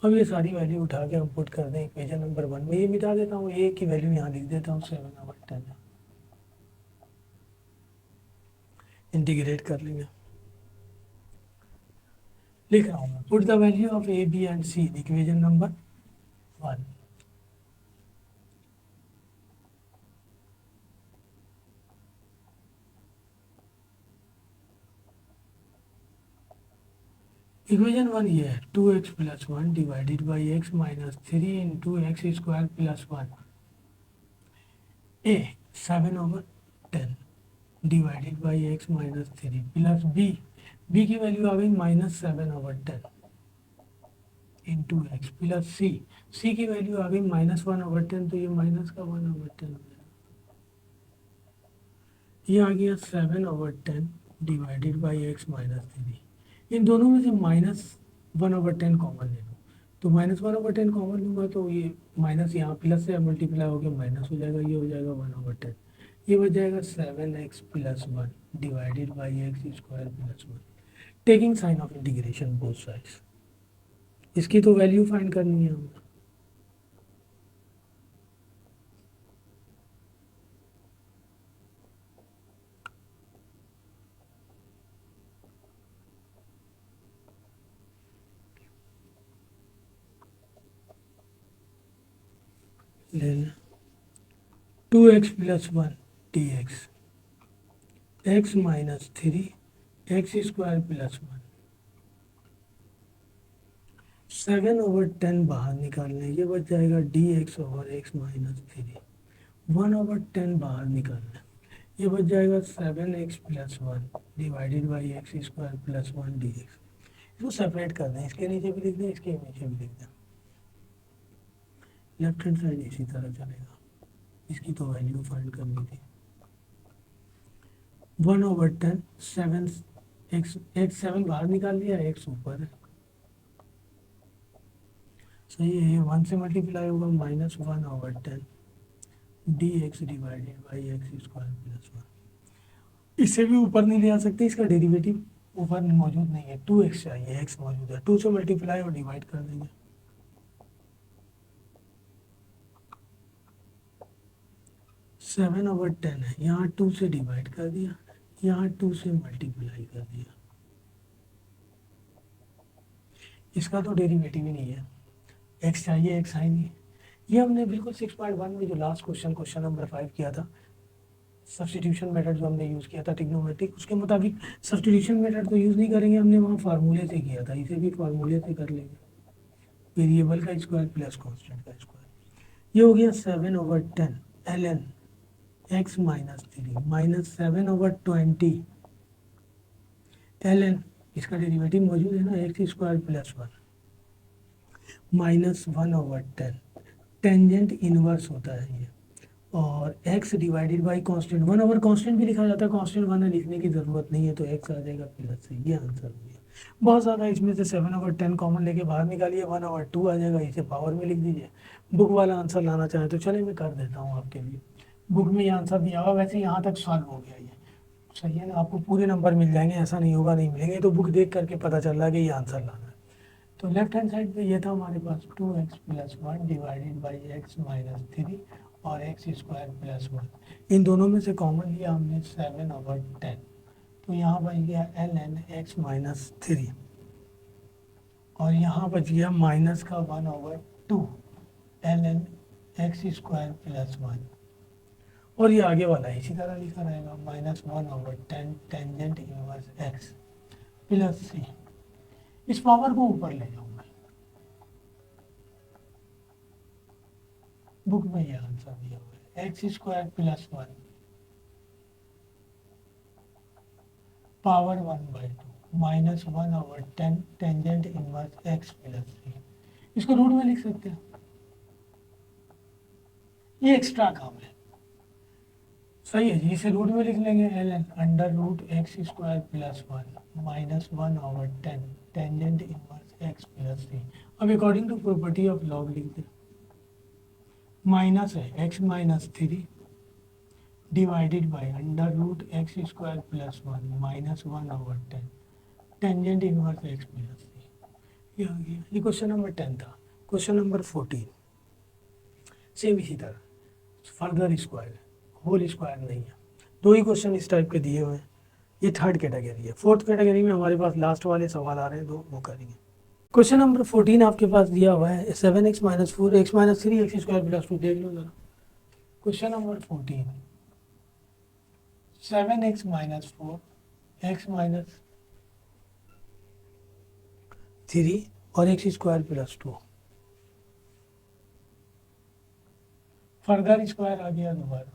अब ये सारी वैल्यू उठा के हम पुट कर दें इक्वेशन नंबर 1 में। ये मिटा देता हूँ, ए की वैल्यू यहाँ लिख देता हूँ 7/10, इंटीग्रेट कर लेंगे। लिख रहा हूँ मैं, put the value of A B and c equation number 1। Equation 1 ये है 2x plus 1 divided by x minus three into x square plus 1, a 7/10 divided by x minus three plus B की वैल्यू आ गई -7/10 इंटू एक्स प्लस सी की वैल्यू आ गई -1/10, तो ये माइनस का 1/10 हो जाएगा। ये आ गया 7/10 divided by x minus three. इन दोनों में से -1/10 कॉमन ले लो, तो -1/10 कॉमन लूँगा तो ये माइनस यहाँ प्लस से मल्टीप्लाई होकर माइनस हो जाएगा, ये हो जाएगा 1/10। ये बच जाएगा 7x plus 1 divided by x square plus 1, taking sign of integration both sides. इसकी तो वैल्यू फाइंड करनी है हमें। ले लें 2x plus 1 dx, x minus three x square plus 1 7/10 बाहर निकालना है, ये बच जाएगा dx/x-3। 1/10 बाहर निकालना है, ये बच जाएगा 7x+1 divided by x² + 1 dx। इसको सेपरेट कर दें, इसके नीचे भी लिख दें, इसके नीचे भी लिख दें। लेफ्ट हैंड साइड इसी तरह चलेगा, इसकी तो वैल्यू फाइंड करनी थी। 1/10 7 x 7 बाहर निकाल लिया, x ऊपर है, सही है। ये 1 से मल्टीप्लाई होगा, -1/10 dx डिवाइडेड बाई x² + 1। इससे भी ऊपर नहीं ले आ सकते, इसका डेरिवेटिव ऊपर मौजूद नहीं है, 2x चाहिए, x मौजूद है, 2 से मल्टीप्लाई और डिवाइड कर देंगे। 7/10 है, यहाँ 2 से डिवाइड कर दिया, यहाँ 2 से मल्टीप्लाई कर दिया। इसका तो डेरिवेटिव ही नहीं है, x चाहिए, x है नहीं। ये हमने बिल्कुल 6.1 में जो लास्ट क्वेश्चन नंबर 5 किया था, सब्स्टिट्यूशन मेथड जो हमने यूज़ किया था ट्रिग्नोमेट्रिक, उसके मुताबिक सब्स्टिट्यूशन मेथड तो यूज़ नहीं करेंगे, हमने वहाँ फार्मूले से किया था, इसे भी फार्मूले से कर लेंगे। वेरिएबल का स्क्वायर प्लस कांस्टेंट का स्क्वायर, ये हो गया 7/10 ln x-3 -7/20 ln, इसका डेरिवेटिव मौजूद है ना, x² + 1 -1/10 टेंजेंट इनवर्स होता है ये, और x डिवाइडेड बाई कांस्टेंट 1/कांस्टेंट भी लिखा जाता है, कांस्टेंट 1 है लिखने की ज़रूरत नहीं है, तो x आ जाएगा प्लस से, ये आंसर हो गया। बहुत ज़्यादा, इसमें से 7/10 कॉमन लेके बाहर निकालिए, 1/2 आ जाएगा, इसे पावर में लिख दीजिए। बुक वाला आंसर लाना चाहें तो चले, मैं कर देता हूँ आपके लिए। बुक में ये आंसर दिया हुआ, वैसे यहाँ तक सॉल्व हो गया ये, सही है ना, आपको पूरे नंबर मिल जाएंगे, ऐसा नहीं होगा नहीं मिलेंगे, तो बुक देख करके पता चल रहा है कि ये आंसर लाना है। तो लेफ्ट हैंड साइड पे ये था हमारे पास 2x+1 डिवाइडेड बाई x-3 और x² + 1। इन दोनों में से कॉमन लिया हमने 7/10, तो यहाँ बच गया ln x-3, और यहाँ बच गया माइनस का 1/2 ln x² + 1, और ये आगे वाला इसी तरह लिखा रहेगा, -1/10 tangent inverse x plus c। इस पावर को ऊपर ले जाऊंगा, बुक में ये आंसर दिया हुआ है, x² + 1 power 1/2 -1/10 tangent inverse x plus c। इसको रूट में लिख सकते हैं, ये एक्स्ट्रा काम है, सही है जी, इसे रूट में लिख लेंगे, ln √x² + 1 -1/10 tangent inverse x plus c। अब according to property of log लिख दें, माइनस है x-3 divided by √x² + 1 -1/10 tangent inverse x plus c। ये आ गया, ये क्वेश्चन नंबर 10 था। क्वेश्चन नंबर 14 सेम इसी तरह, फर्दर स्क्वायर, होल स्क्वायर नहीं है, दो ही क्वेश्चन इस टाइप के दिए हुए हैं। ये थर्ड कैटेगरी है, फोर्थ कैटेगरी में हमारे पास लास्ट वाले सवाल आ रहे हैं, दो वो करेंगे। क्वेश्चन नंबर 14 आपके पास दिया हुआ है 7x - 4 x - 3 x² + 2, देख लो जरा। क्वेश्चन नंबर 14, 7x - 4 x - 3 और x² + 2, फर्दर स्क्वायर आ गया दोबारा,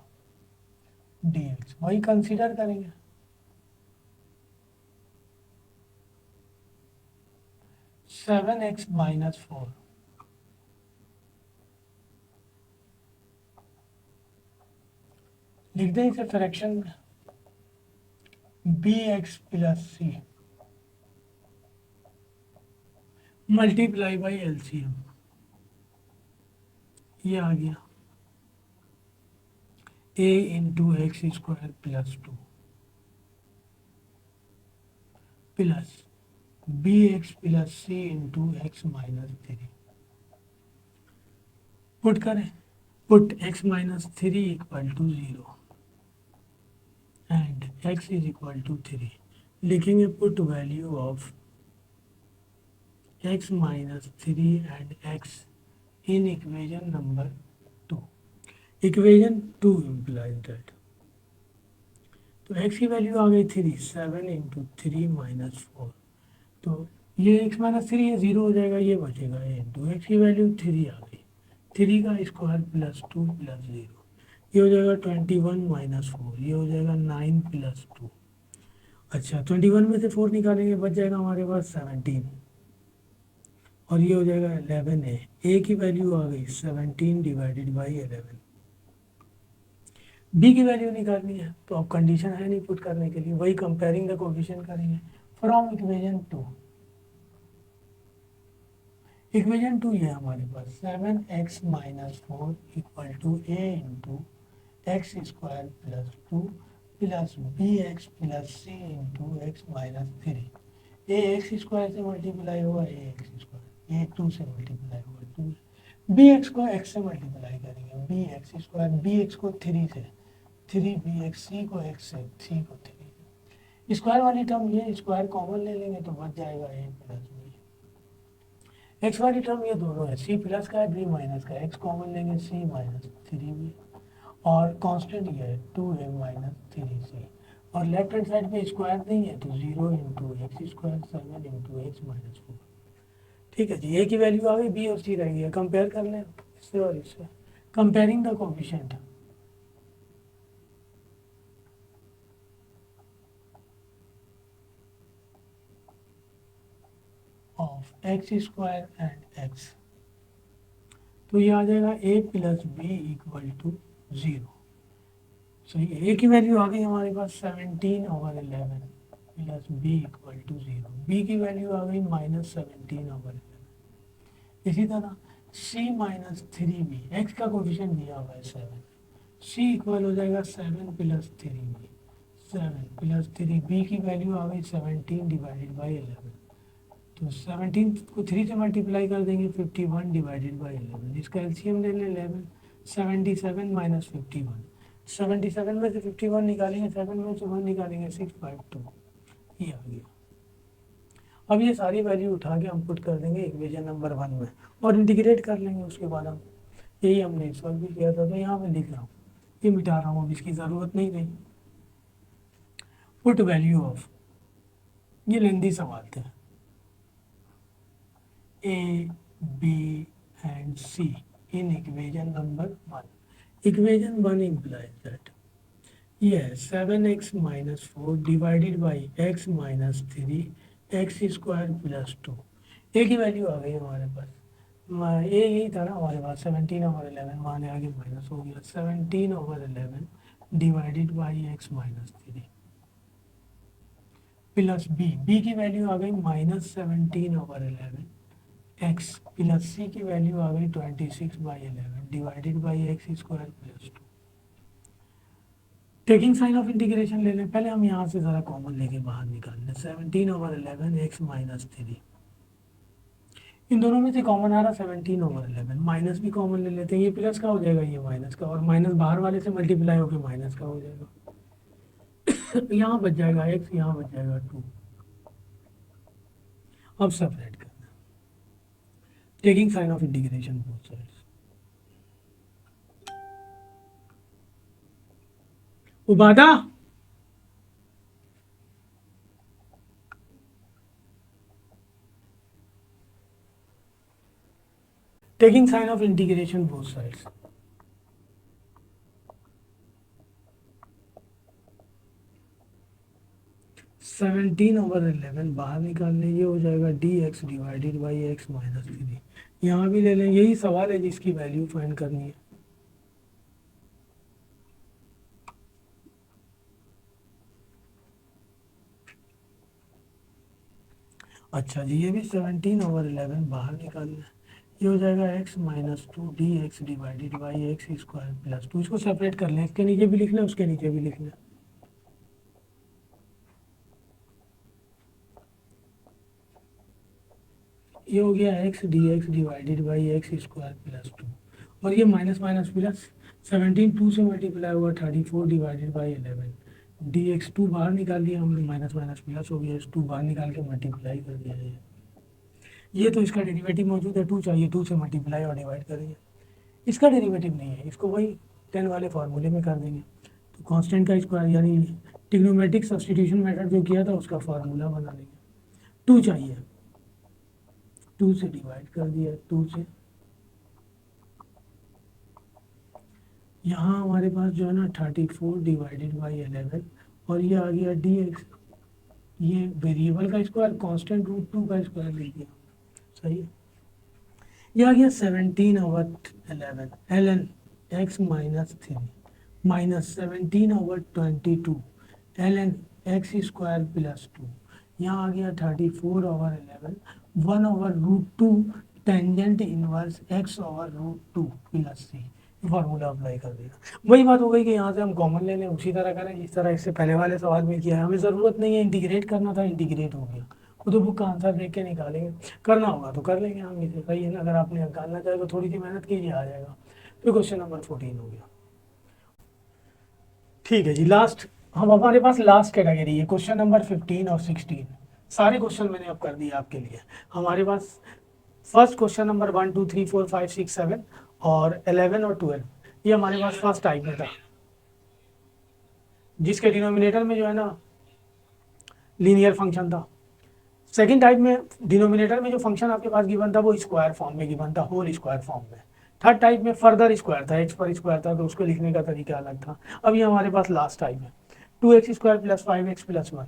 dx वही कंसीडर करेंगे। सेवन एक्स - 4 लिख दें इसे फ्रैक्शन में, bx + c multiply by LCM, ये आ गया a × x² + 2 plus bx + c × x - 3। Put करें, पुट x - 3 = 0 एंड x = 3, लिखेंगे put value of x - 3 and x in equation number 2। Equation 2 implies that, तो x की वैल्यू आ गई 3, 7 × 3 - 4, तो ये x माइनस थ्री है, जीरो हो जाएगा, ये बचेगा a इंटू एक्स की वैल्यू थ्री आ गई, थ्री का square plus two plus zero, ये हो जाएगा 21 - 4, ये हो जाएगा 9 + 2। अच्छा 21 में से 4 निकालेंगे, बच जाएगा हमारे पास 17, और ये हो जाएगा 11 है, ए की वैल्यू आ गई 17 डिवाइडेड बाई 11। बी की वैल्यू निकालनी है, तो अब कंडीशन है नहीं पुट करने के लिए, वही कंपेयरिंग द कोफिशिएंट करेंगे from equation two. Equation two ये हमारे पास 7x - 4 equal to A into x square plus two plus B x plus C into x minus three. A x square से मल्टीप्लाई होगा a x square, a two से मल्टीप्लाई होगा टू, बी एक्स को एक्स से मल्टीप्लाई करेंगे b x square, b x को थ्री से, थ्री बी एक्स, सी को एक्स से, सी को थ्री। स्क्वायर वाली टर्म ये स्क्वायर कॉमन ले लेंगे तो बच जाएगा ए प्लस बी। एक्स वाली टर्म ये दोनों है, सी प्लस का है बी माइनस का, एक्स कॉमन लेंगे सी माइनस थ्री बी, और कांस्टेंट ये है two A minus three C, और लेफ्ट हैंड साइड पे स्क्वायर नहीं है तो zero into x square, seven into x minus four. ठीक है जी, ए की वैल्यू आ गई, बी और सी रह गई है, कंपेयर कर लें इससे और इससे, comparing the coefficient of X square and X, तो ये आ जाएगा A plus B equal to zero. सही है, ए की वैल्यू आ गई हमारे पास 17/11 plus B equal to zero, B की वैल्यू आ गई -17/11। इसी तरह C minus three B, X का कोफिशिएंट दिया हुआ है सेवन, सी इक्वल हो जाएगा seven plus three B, seven plus three, B की वैल्यू आ गई 17 डिवाइडेड बाई 11, तो 17 को थ्री से मल्टीप्लाई कर देंगे 51 डिवाइडेड बाई 11, इसका एलसीएम ले लें 11, 77 माइनस 51, 77 में से 51 निकालेंगे, 7 में से 1 निकालेंगे 652, ये आ गया। अब ये सारी वैल्यू उठा के हम पुट कर देंगे इक्वेशन नंबर 1 में और इंटीग्रेट कर लेंगे, उसके बाद हम, यही हमने इस वक्त भी किया था, तो यहाँ मैं लिख रहा हूँ, ये मिटा रहा हूँ, अब इसकी ज़रूरत नहीं रही। पुट वैल्यू ऑफ, ये लेंदी सवाल थे, A B and C in equation number 1। Equation 1 implies that ये 7x - 4 divided by x minus three x square plus two, A की वैल्यू आ गई हमारे पास, ए यही था ना हमारे पास 17/11, माने आगे माइनस हो गया 17/11 divided by x minus three plus b, b की वैल्यू आ गई -17/11 एक्स प्लस सी की वैल्यू आ गई 26/11 divided by x square plus two. Taking sign of integration ले लें, पहले हम यहाँ से ज़रा कॉमन लेके बाहर निकाल लें, 17/11 एक्स माइनस थ्री, इन दोनों में से कॉमन आ रहा 17/11, माइनस भी कॉमन ले लेते हैं, ये प्लस का हो जाएगा ये माइनस का, और माइनस बाहर वाले से मल्टीप्लाई होकर माइनस का हो जाएगा। यहाँ बच जाएगा एक्स, यहाँ बच जाएगा टू। अब सेपरेट करना, taking sign of integration both sides, उबादा taking sign of integration both sides, seventeen over 11 बाहर निकाल लें, ये हो जाएगा d x divided by x minus three, यहाँ भी ले लें, यही सवाल है जिसकी वैल्यू फाइंड करनी है। अच्छा जी, ये भी 17/11 बाहर निकालना है, ये हो जाएगा x minus to D x divided by x square plus to, इसको सेपरेट कर लें, इसके नीचे भी लिख लें उसके नीचे भी लिख लें, ये हो गया x d x divided by x square plus two, और ये माइनस माइनस प्लस, 17 टू से मल्टीप्लाई हुआ 34 divided by 11, d x two बाहर निकाल दिया हमने, माइनस माइनस प्लस हो गया, टू बाहर निकाल के मल्टीप्लाई कर दिया है, ये तो इसका डेरिवेटिव मौजूद है, टू चाहिए, टू से मल्टीप्लाई और डिवाइड करेंगे, इसका डेरिवेटिव नहीं है, इसको वही 10 वाले फार्मूले में कर देंगे, तो कांस्टेंट का स्क्वायर यानी ट्रिग्नोमेट्रिक सब्स्टिट्यूशन मेथड जो किया था उसका फार्मूला बना देंगे, टू चाहिए, 2 से डिवाइड कर दिया, 2 से। यहाँ हमारे पास जो है ना 34 डिवाइडेड बाई 11, और ये आ गया dx, ये वेरिएबल का स्क्वायर, कांस्टेंट रूट 2 का स्क्वायर ले लिया, सही है। ये आ गया 17/11 ln x minus 3 minus 17/22 ln x square plus 2। यहाँ आ गया 34/11 1/√2 tangent inverse x over root 2 plus C. Formula apply कर दिया। वही बात हो गई कि यहाँ से हम कॉमन ले लें, उसी तरह करें जिस तरह इससे पहले वाले सवाल में किया है। हमें ज़रूरत नहीं है इंटीग्रेट करना था, इंटीग्रेट हो गया। वो तो बुक का आंसर देख के निकालेंगे, करना होगा तो कर लेंगे हम इसे, सही है ना। अगर आपने निकालना चाहे तो थोड़ी सी मेहनत कीजिए, आ जाएगा। फिर क्वेश्चन नंबर 14 हो गया। ठीक है जी, लास्ट, हम हमारे पास लास्ट कैटेगरी है, क्वेश्चन नंबर 15 और 16। सारे क्वेश्चन मैंने अब कर दिए आपके लिए। हमारे पास फर्स्ट क्वेश्चन नंबर 1 2 3 4 5 6 7 और 11 और 12, ये हमारे पास फर्स्ट टाइप में था, जिसके डिनोमिनेटर में जो है ना लीनियर फंक्शन था। सेकंड टाइप में डिनोमिनेटर में जो फंक्शन आपके पास गिवन था वो स्क्वायर फॉर्म में गिवन था, होल स्क्वायर फॉर्म में। थर्ड टाइप में फर्दर स्क्वायर था, एक्स पर स्क्वायर था, तो उसको लिखने का तरीका अलग था। अब ये हमारे पास लास्ट टाइप है, 2x square plus 5x plus 1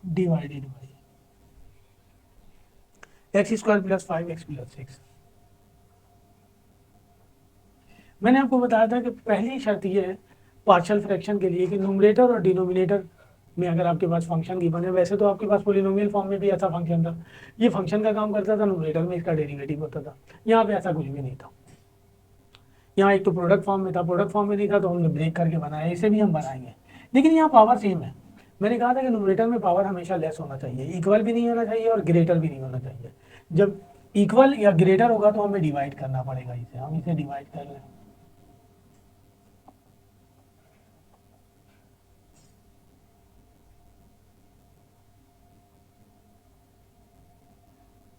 divided by x square plus 5x plus 6। मैंने आपको बताया था कि पहली शर्त ये है पार्शियल फ्रैक्शन के लिए कि न्यूमरेटर और डिनोमिनेटर में अगर आपके पास फंक्शन गिवन है, वैसे तो आपके पास पॉलिनोमियल फॉर्म में भी ऐसा फंक्शन था, ये फंक्शन का काम करता था, न्यूमरेटर में इसका डेरिवेटिव होता था। यहाँ पे ऐसा कुछ भी नहीं था। यहाँ एक तो प्रोडक्ट फॉर्म में था, प्रोडक्ट फॉर्म में नहीं था तो हमने ब्रेक करके बनाया, इसे भी हम बनाएंगे। लेकिन यहाँ पावर सेम है। मैंने कहा था कि न्यूमरेटर में पावर हमेशा लेस होना चाहिए, इक्वल भी नहीं होना चाहिए और ग्रेटर भी नहीं होना चाहिए। जब इक्वल या ग्रेटर होगा तो हमें डिवाइड करना पड़ेगा इसे, हम इसे डिवाइड कर लें।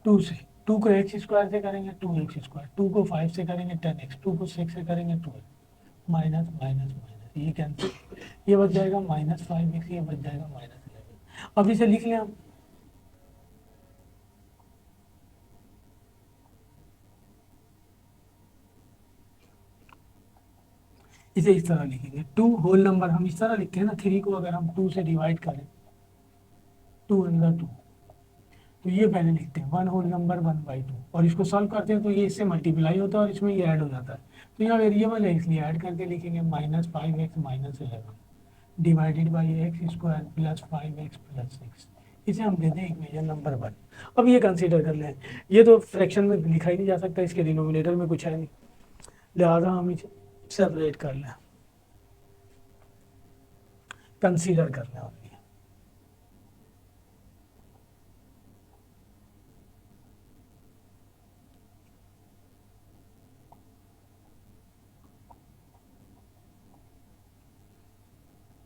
2 से, 2 को एक्स स्क्वायर से करेंगे 2x स्क्वायर, 2 को 5 से करेंगे 10x, 2 को 6 से करेंगे 12, माइनस माइनस माइनस, ये कैंसिल, ये बच जाएगा -5x, ये बच जाएगा -11। अब इसे लिख लें हम, इसे इस तरह लिखेंगे, 2 होल नंबर हम इस तरह लिखते हैं ना, 3 को अगर हम 2 से डिवाइड करें, 2 अंदर 2, तो ये पहले लिखते हैं 1 होल नंबर 1/2, और इसको सॉल्व करते हैं तो ये इससे मल्टीप्लाई होता है और इसमें ये ऐड हो जाता है। तो यहाँ वेरिएबल है इसलिए ऐड करके लिखेंगे -5x minus 11 divided by x square plus 5x plus 6। इसे हम देते हैं इक्वेशन नंबर 1। अब ये कंसीडर कर लें, ये तो फ्रैक्शन में लिखा ही नहीं जा सकता, इसके डिनोमिनेटर में कुछ है नहीं, लिहाजा हम इसे सेपरेट कर लें, कंसीडर कर लें।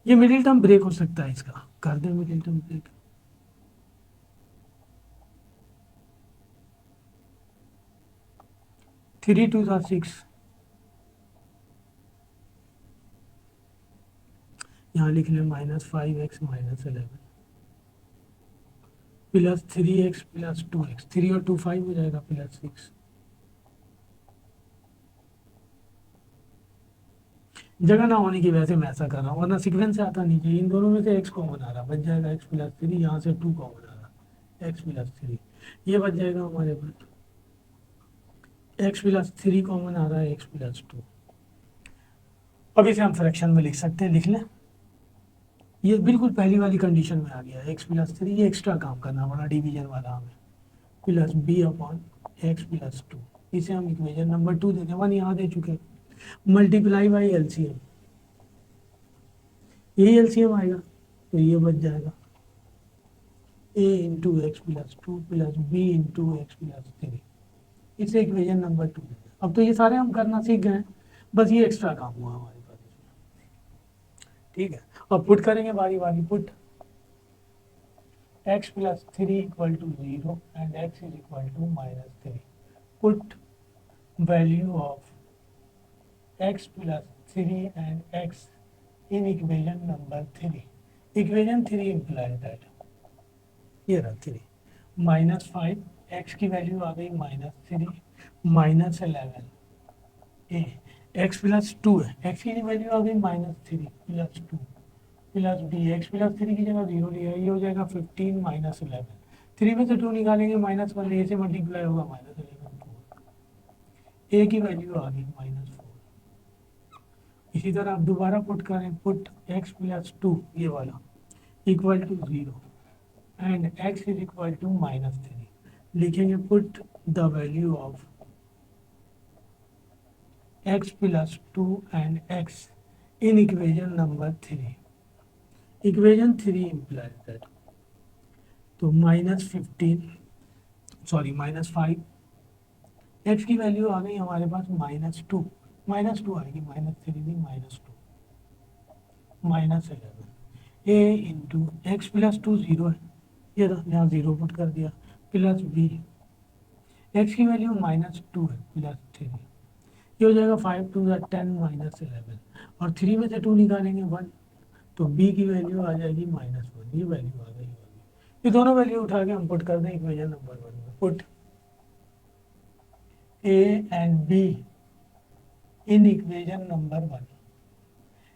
ये मिडिल टर्म ब्रेक हो सकता है, इसका कर दें middle term break. Three two था 6, यहाँ लिख लें -5x minus 11 plus 3x plus 2x, 3 और 2 5 हो जाएगा प्लस 6। जगह ना होने की वजह से मैं ऐसा कर रहा हूँ, वरना सीक्वेंस से आता नीचे, इन दोनों में से x कॉमन आ रहा, बच जाएगा x प्लस 3, यहाँ से 2 कॉमन आ रहा, x प्लस 3, ये बच जाएगा हमारे पास, x प्लस 3 कॉमन आ रहा है, x प्लस 2। अब इसे हम फ्रैक्शन में लिख सकते हैं, लिख लें। ये बिल्कुल पहली वाली कंडीशन में आ गया, x प्लस 3, ये एक्स्ट्रा काम करना पड़ा डिवीजन वाला हमें, plus b upon x plus 2। इसे हम इक्वेशन नंबर 2 देते हैं, 1 यहाँ दे चुके हैं, मल्टीप्लाई बाई एलसीएम, यही एलसीएम आएगा, तो ये बच जाएगा a into x plus 2 plus B into x plus 3। इसे इक्वेशन नंबर 2 देते हैं। अब तो ये सारे हम करना सीख गए, बस ये एक्स्ट्रा काम हुआ हमारे पास इसमें। ठीक है, अब पुट करेंगे बारी बारी, put x plus 3 equal to 0 and x is equal to -3, put value of x plus 3 and x in equation number 3 equation 3 implies that, ये रहा 3 -5 एक्स की वैल्यू आ गई -3 -11 ए एक्स प्लस 2 है, एक्स की वैल्यू आ गई -3 + 2 प्लस बी एक्स प्लस 3 की जगह 0 लिया, ये हो जाएगा 15 -11, 3 में से 2 निकालेंगे -1, ए से मल्टीप्लाई होगा -11 4, ए की वैल्यू आ गई -4। इसी तरह आप दोबारा पुट करें, पुट एक्स प्लस 2 ये वाला equal to 0 and x is equal to -3, लिखेंगे put the value of x plus 2 and x in equation number 3, equation 3 implies that, तो -15 सॉरी -5 x की वैल्यू आ गई हमारे पास -2, -2 आएगी -3 भी -2 -11 a इंटू एक्स प्लस 2 0 है, ये यहाँ 0 पुट कर दिया, प्लस बी एक्स की वैल्यू -2 है +3, ये हो जाएगा 5 2 10 -11 और 3 में से 2 निकालेंगे 1, तो b की वैल्यू आ जाएगी -1, ये वैल्यू आ गई होगी। ये दोनों वैल्यू उठा के हम पुट कर दें इक्वेशन नंबर 1 में, put a and b in equation number 1,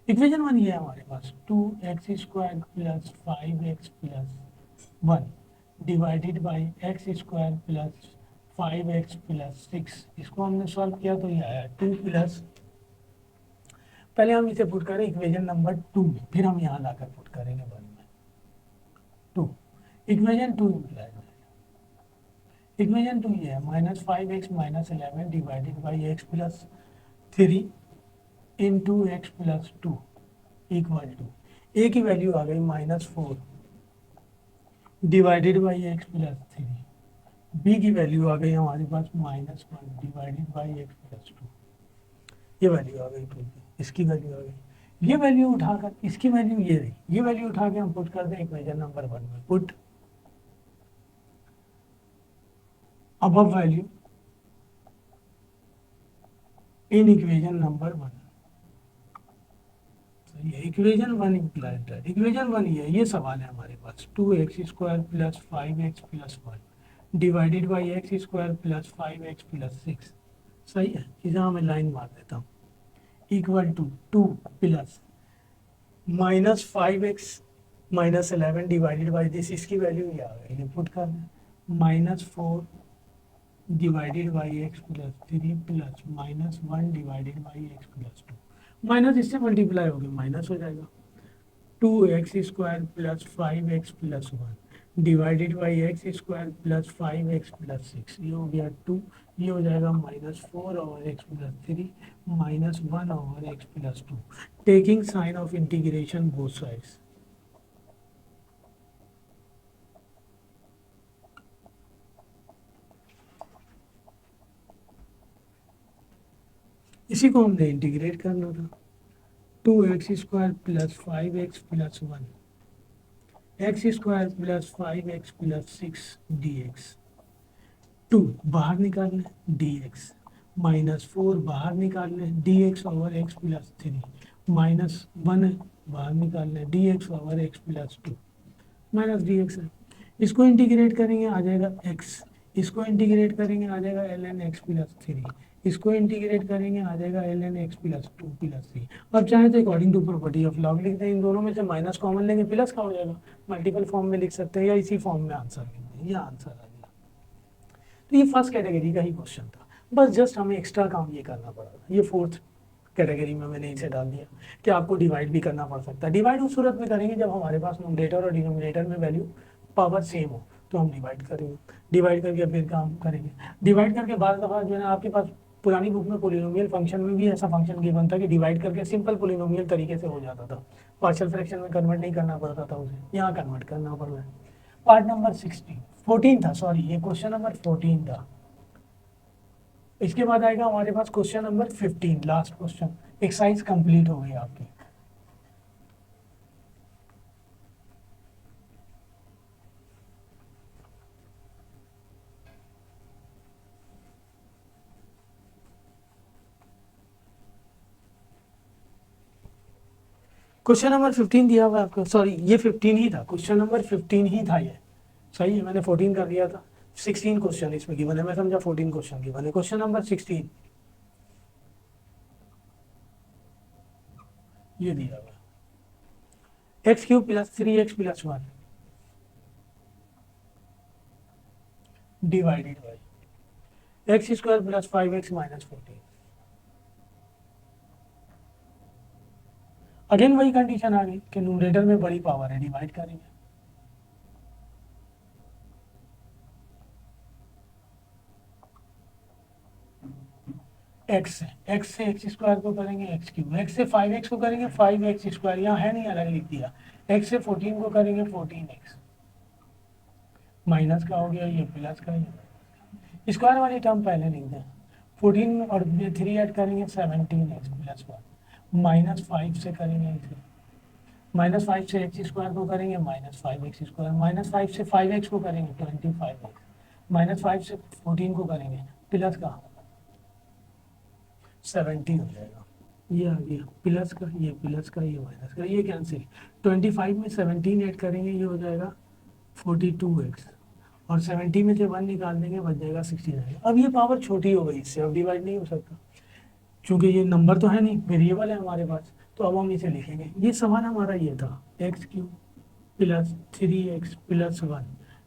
equation 1 ये है हमारे पास 2x² + 5x + 1 divided by x² + 5x + 6, इसको हमने सॉल्व किया तो ये आया 2 प्लस, पहले हम इसे पुट करें इक्वेशन नंबर 2 में, फिर हम यहाँ लाकर पुट करेंगे 1 में 2, इक्वेशन 2 इम्प्लाइज, इक्वेशन 2 ये है -5x -11 divided by x plus 3 into x plus 2 equal to, A की वैल्यू आ गई -4 divided by x plus 3, B की वैल्यू आ गई हमारे पास -1 डिवाइडेड बाई एक्स प्लस 2, ये वैल्यू आ गई 2 की, इसकी वैल्यू आ गई, ये वैल्यू उठाकर इसकी वैल्यू ये रही, ये वैल्यू उठा के हम पुट कर दें इक्वेशन नंबर 1 में, put above value in equation number 1, equation 1 implies that, equation 1 ये सवाल है हमारे पास 2x² + 5x + 1 divided by x² + 5x + 6, सही है, इसे मैं लाइन मार देता हूँ, equal to 2 plus -5x -11 divided by this, इसकी वैल्यू ये आ गई, ये पुट कर -4 divided by x plus 3 plus -1 divided by x plus 2, minus इससे मल्टीप्लाई होगी माइनस हो जाएगा, 2x² + 5x + 1 divided by x² + 5x + 6, ये हो गया 2, ये हो जाएगा -4 over x + 3 -1 over x + 2, taking sign of integration both sides, इसी को हमने इंटीग्रेट करना था, 2x² + 5x + 1 x² + 5x + 6 dx, 2 बाहर निकाल लें dx, -4 बाहर निकाल लें dx ओवर x + 3 -1 बाहर निकाल लें dx ओवर x + 2 -dx है, इसको इंटीग्रेट करेंगे आ जाएगा x, इसको इंटीग्रेट करेंगे आ जाएगा ln x + 3, इसको इंटीग्रेट करेंगे आ जाएगा ln x + 2 + 3, अब चाहे तो according to property of log लिख दें, इन दोनों में से माइनस कॉमन लेंगे प्लस का हो जाएगा, मल्टीपल फॉर्म में लिख सकते हैं या इसी फॉर्म में आंसर लिख दें, ये आंसर आ गया। तो ये फर्स्ट कैटेगरी का ही क्वेश्चन था, बस जस्ट हमें एक्स्ट्रा काम ये करना पड़ा था, ये फोर्थ कैटेगरी में मैंने इसे डाल दिया कि आपको डिवाइड भी करना पड़ सकता है, डिवाइड उस सूरत में करेंगे जब हमारे पास न्यूमरेटर और डिनोमिनेटर में वैल्यू पावर सेम हो, तो हम डिवाइड करेंगे, डिवाइड करके फिर काम करेंगे, डिवाइड करके बाद दफ़ा जो है ना आपके पास पुरानी बुक में पोलिनोमियल फंक्शन में भी ऐसा फंक्शन गिवन था कि डिवाइड करके सिंपल पोलिनोमियल तरीके से हो जाता था, पार्शियल फ्रैक्शन में कन्वर्ट नहीं करना पड़ता था उसे, यहाँ कन्वर्ट करना पड़ रहा है। पार्ट नंबर 14 था, सॉरी ये क्वेश्चन नंबर 14 था, इसके बाद आएगा हमारे पास question number 15, last question, exercise complete हो गई आपकी। क्वेश्चन नंबर 15 दिया हुआ है आपको, सॉरी ये 15 ही था, क्वेश्चन नंबर 15 ही था ये, सही है, मैंने 14 कर दिया था। 16 क्वेश्चन इसमें गिवन है, मैं समझा 14 क्वेश्चन गिवन है। क्वेश्चन नंबर 16 ये दिया हुआ है, x cube plus 3x plus 1 divided by x square plus 5x minus 14। Again वही कंडीशन आ गई कि न्यूमरेटर में बड़ी पावर है, डिवाइड करेंगे। एक्स से एक्स स्क्वायर को करेंगे एक्स क्यूब, एक्स से 5x को करेंगे 5x स्क्वायर, यहाँ है नहीं अलग लिख दिया। एक्स से 14 को करेंगे 14x, माइनस का हो गया ये प्लस का, ये स्क्वायर वाली टर्म पहले लिख दें। 14 और 3 ऐड करेंगे 17x प्लस 1, माइनस 5 से करेंगे इसे, माइनस 5 से एक्स स्क्वायर को करेंगे माइनस 5x स्क्वायर, माइनस 5 से 5x को करेंगे 25x, माइनस 5 से 14 को करेंगे प्लस का 17 हो जाएगा। ये आ गया प्लस का, ये प्लस का, ये माइनस का, ये कैंसिल। 25 में 17 ऐड करेंगे, ये हो जाएगा 42x, और 70 में से 1 निकाल देंगे, बच जाएगा 69। अब ये पावर छोटी हो गई, इससे अब डिवाइड नहीं हो सकता, क्योंकि ये नंबर तो है नहीं, वेरिएबल है हमारे पास, तो अब हम इसे लिखेंगे। ये सवाल हमारा ये था, x cube plus 3x plus 1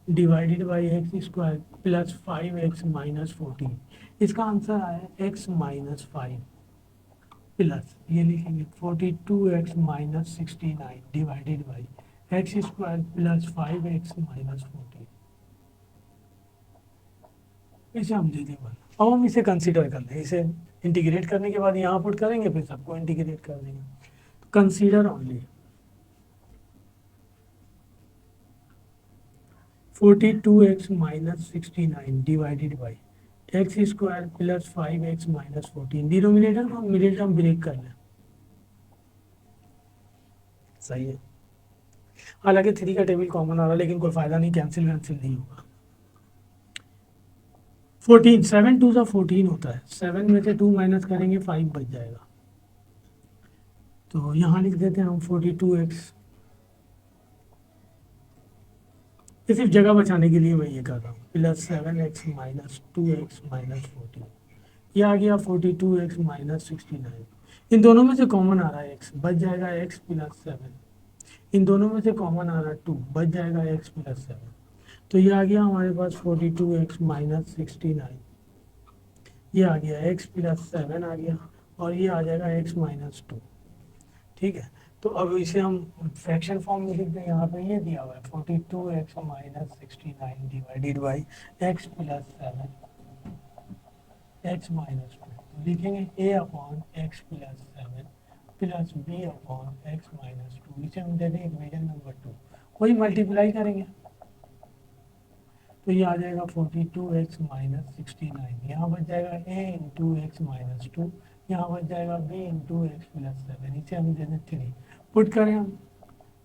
divided by x square plus 5x minus 14। इसका आंसर आया x माइनस 5 प्लस ये लिखेंगे 42x minus 69 divided by x square plus 5x minus 14। इसे हम दे दें 1। अब हम इसे कंसीडर कर लें, इसे इंटीग्रेट करने के बाद यहाँ पुट करेंगे, फिर सबको इंटीग्रेट कर देंगे। तो consider only 42x minus 69 divided by x square plus 5x minus 14। Denominator को मिडिल टर्म ब्रेक कर लें, सही है। हालांकि 3 का टेबल कॉमन आ रहा है, लेकिन कोई फायदा नहीं, कैंसिल वैंसिल नहीं होगा। 14, 7 2 14 होता है, 7 में से 2 माइनस करेंगे 5 बच जाएगा। तो यहाँ लिख देते हैं हम 42x, ये सिर्फ जगह बचाने के लिए मैं ये कर रहा हूँ, plus 7x minus 2x minus 14। ये आ गया 42x माइनस 69। इन दोनों में से कॉमन आ रहा है x, बच जाएगा x प्लस 7। इन दोनों में से कॉमन आ रहा है 2, बच जाएगा x प्लस 7। तो ये आ गया हमारे पास 42x माइनस 69, ये आ गया x प्लस 7 आ गया, और ये आ जाएगा x माइनस 2। ठीक है, तो अब इसे हम फ्रैक्शन फॉर्म में लिख दें। यहाँ पे ये दिया हुआ है 42x minus 69 divided by x plus 7 x minus 2। तो लिखेंगे a upon x plus 7 plus b upon x minus 2। इसे हम दे दें इक्वेशन नंबर 2, वही मल्टीप्लाई करेंगे, तो ये आ जाएगा 42x माइनस 69, यहाँ बच जाएगा a इंटू एक्स माइनस 2, यहाँ बच जाएगा b इंटू एक्स प्लस 7। इसे हम दे दें 3, पुट करें हम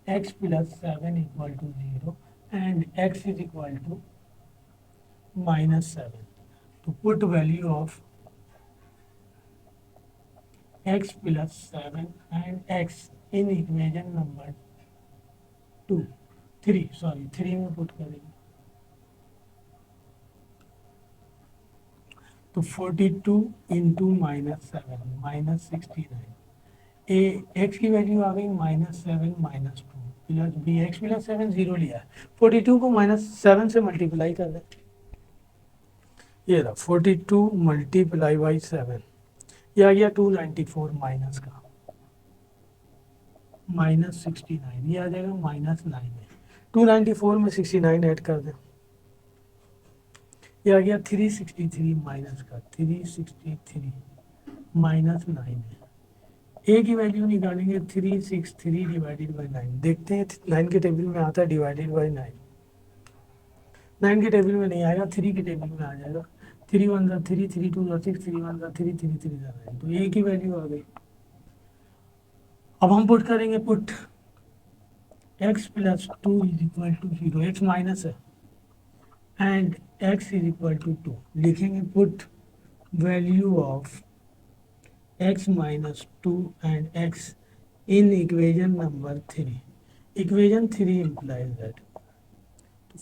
x plus 7 equal to 0 and x is equal to minus 7। तो put value of x plus 7 and x in equation number 3 में पुट करेंगे। तो 42 into minus 7 minus 69, a x की वैल्यू आ गई minus 7 minus 2 plus B, x plus 7 zero लिया है, 42 को माइनस 7 से मल्टीप्लाई कर दें। ये रहा 42 मल्टीप्लाई बाई 7, ये आ गया 294 माइनस का माइनस 69, ये आ जाएगा माइनस 9 है। 294 में 69 ऐड कर दें, ये आ गया 363 माइनस का 363 माइनस 9 है। ए की वैल्यू निकालेंगे 363 डिवाइडेड बाई 9, देखते हैं 9 के टेबल में आता है डिवाइडेड बाई 9, 9 के टेबल में नहीं आएगा, 3 के टेबल में आ जाएगा। 3 1 3, 3 2 6, 3 1 3, 3 3 9। तो ए की वैल्यू आ गई। अब हम पुट करेंगे, put x plus 2 is equal to 0, x minus है, and x is equal to 2। लिखेंगे put value of x minus 2 and x in equation number 3, equation 3 implies that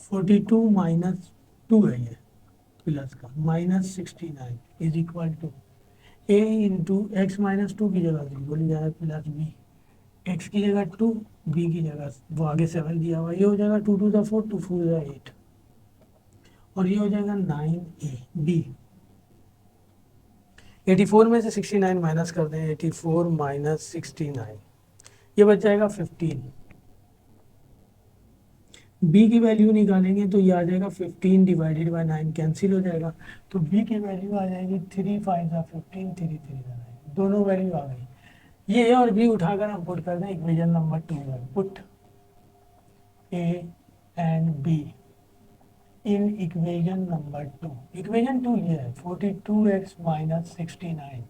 42 minus 2 है ये प्लस का minus 69 is equal to A into x minus 2 की जगह 0 लिया है प्लस बी, एक्स की जगह 2, बी की जगह वो आगे 7 दिया हुआ, ये हो जाएगा 2 टू द 4, 2 4 द 8, और ये हो जाएगा 9 ए बी। 84 में से 69 माइनस कर दें, 84 माइनस 69, ये बच जाएगा 15। बी की वैल्यू निकालेंगे तो ये आ जाएगा 15 डिवाइडेड बाय 9, कैंसिल हो जाएगा, तो बी की वैल्यू आ जाएगी 3 5 15, 3 3 9, दोनों वैल्यू आ गई। ये और बी उठाकर हम पुट कर दें इक्वेशन नंबर 2 में, put a and b in equation number 2। Equation 2 ये है 42x minus 69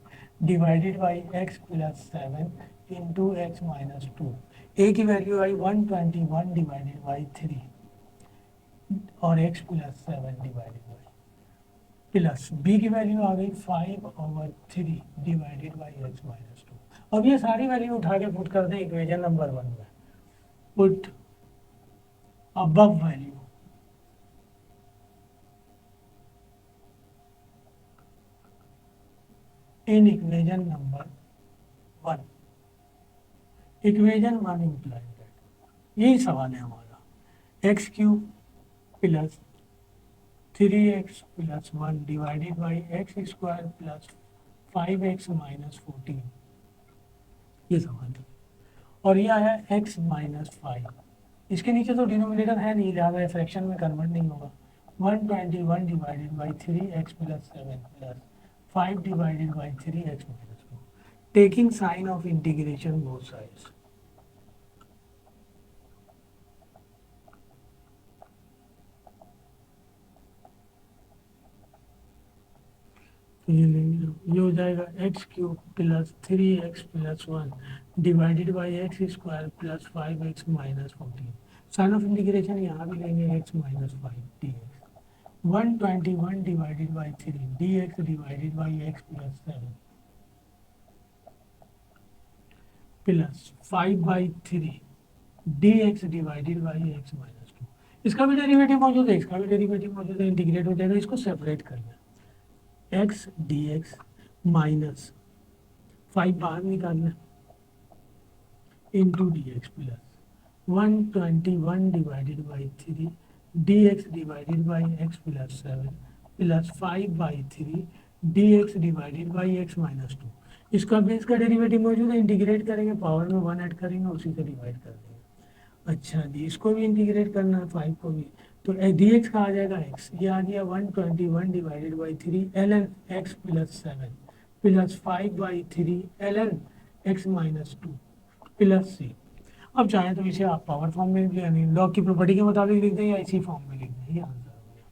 divided by x plus 7 into x minus 2। A की वैल्यू आई 121 डिवाइडेड बाई 3 और x plus 7 divided by, plus B की वैल्यू आ गई 5/3 डिवाइडेड बाई x माइनस 2। अब ये सारी वैल्यू उठा के पुट कर दें इक्वेशन नंबर 1 में, put above value in equation number 1। Equation 1 implies that, यही सवाल है हमारा, x cube plus 3x plus 1 divided by x square plus 5x minus 14, ये सवाल है। और ये आया x माइनस 5, इसके नीचे तो डिनोमिनेटर है नहीं, लिहाजा फ्रैक्शन में कन्वर्ट नहीं होगा। 121 divided by 3x plus 7 plus 5 divided by 3x minus 2, taking sign of integration both sides. ये लेंगे, ये हो जाएगा x cube plus 3x plus 1 divided by x square plus 5x minus 14, sign of integration यहाँ भी लेंगे x minus 5 d x, 121 divided by 3 d x divided by x plus 7 plus 5/3 d x divided by x minus 2। इसका भी डेरिवेटिव मौजूद है, इसका भी डेरिवेटिव मौजूद है, इंटीग्रेट हो जाएगा, इसको सेपरेट कर लें, एक्स डी एक्स माइनस 5 बाहर निकालना into D x plus 121 divided by 3 d x divided by x plus 7 plus 5/3 d x divided by x minus 2। इसका भी इसका डेरिवेटिव मौजूद है, इंटीग्रेट करेंगे, पावर में 1 ऐड करेंगे, उसी से डिवाइड कर देंगे। अच्छा जी, इसको भी इंटीग्रेट करना है 5 को भी, तो डी एक्स का आ जाएगा एक्स, ये आ गया 121 divided by 3 ln x plus 7 plus 5/3 ln x minus 2 plus C. अब चाहें तो इसे आप पावर फॉर्म में यानी लॉग की प्रॉपर्टी के मुताबिक लिख दें या इसी फॉर्म में लिख दें, ये आंसर हो गया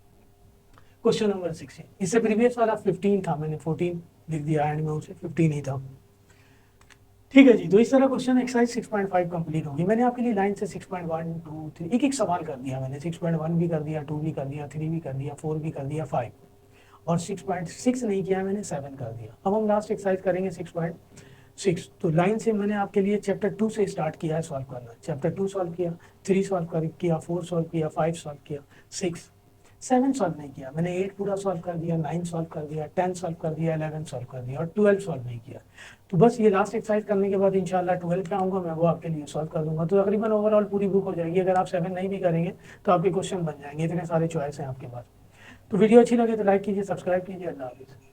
क्वेश्चन नंबर 16। इससे प्रीवियस वाला 15 था, मैंने 14 लिख दिया एंड में, उसे 15 ही था। ठीक है जी, तो इस तरह क्वेश्चन एक्सरसाइज 6.5 कंप्लीट होगी। मैंने आपके लिए लाइन से 6.1 2 3 एक एक सवाल कर दिया मैंने, 6.1 भी कर दिया, 2 भी कर दिया, 3 भी कर दिया, 4 भी कर दिया, 5 और 6.6 नहीं किया मैंने, 7 कर दिया। अब हम लास्ट एक्सरसाइज करेंगे 6.6। तो लाइन से मैंने आपके लिए चैप्टर 2 से स्टार्ट किया है सॉल्व करना। चैप्टर 2 सॉल्व किया, 3 सॉल्व किया, 4 सॉल्व किया, 5 सॉल्व किया, 6 7 सॉल्व नहीं किया मैंने, 8 पूरा सॉल्व कर दिया, 9 सॉल्व कर दिया, 10 सॉल्व कर दिया, 11 सॉल्व कर दिया और 12 सॉल्व नहीं किया। तो बस ये लास्ट एक्सरसाइज करने के बाद इंशाल्लाह 12 पे आऊँगा मैं, वो आपके लिए सॉल्व कर दूंगा। तो तकरीबन ओवरऑल पूरी बुक हो जाएगी। अगर आप 7 नहीं भी करेंगे तो आपके क्वेश्चन बन जाएंगे, इतने सारे चॉइस हैं आपके पास। तो वीडियो अच्छी लगे तो लाइक कीजिए, सब्सक्राइब कीजिए। अल्लाह हाफिज़।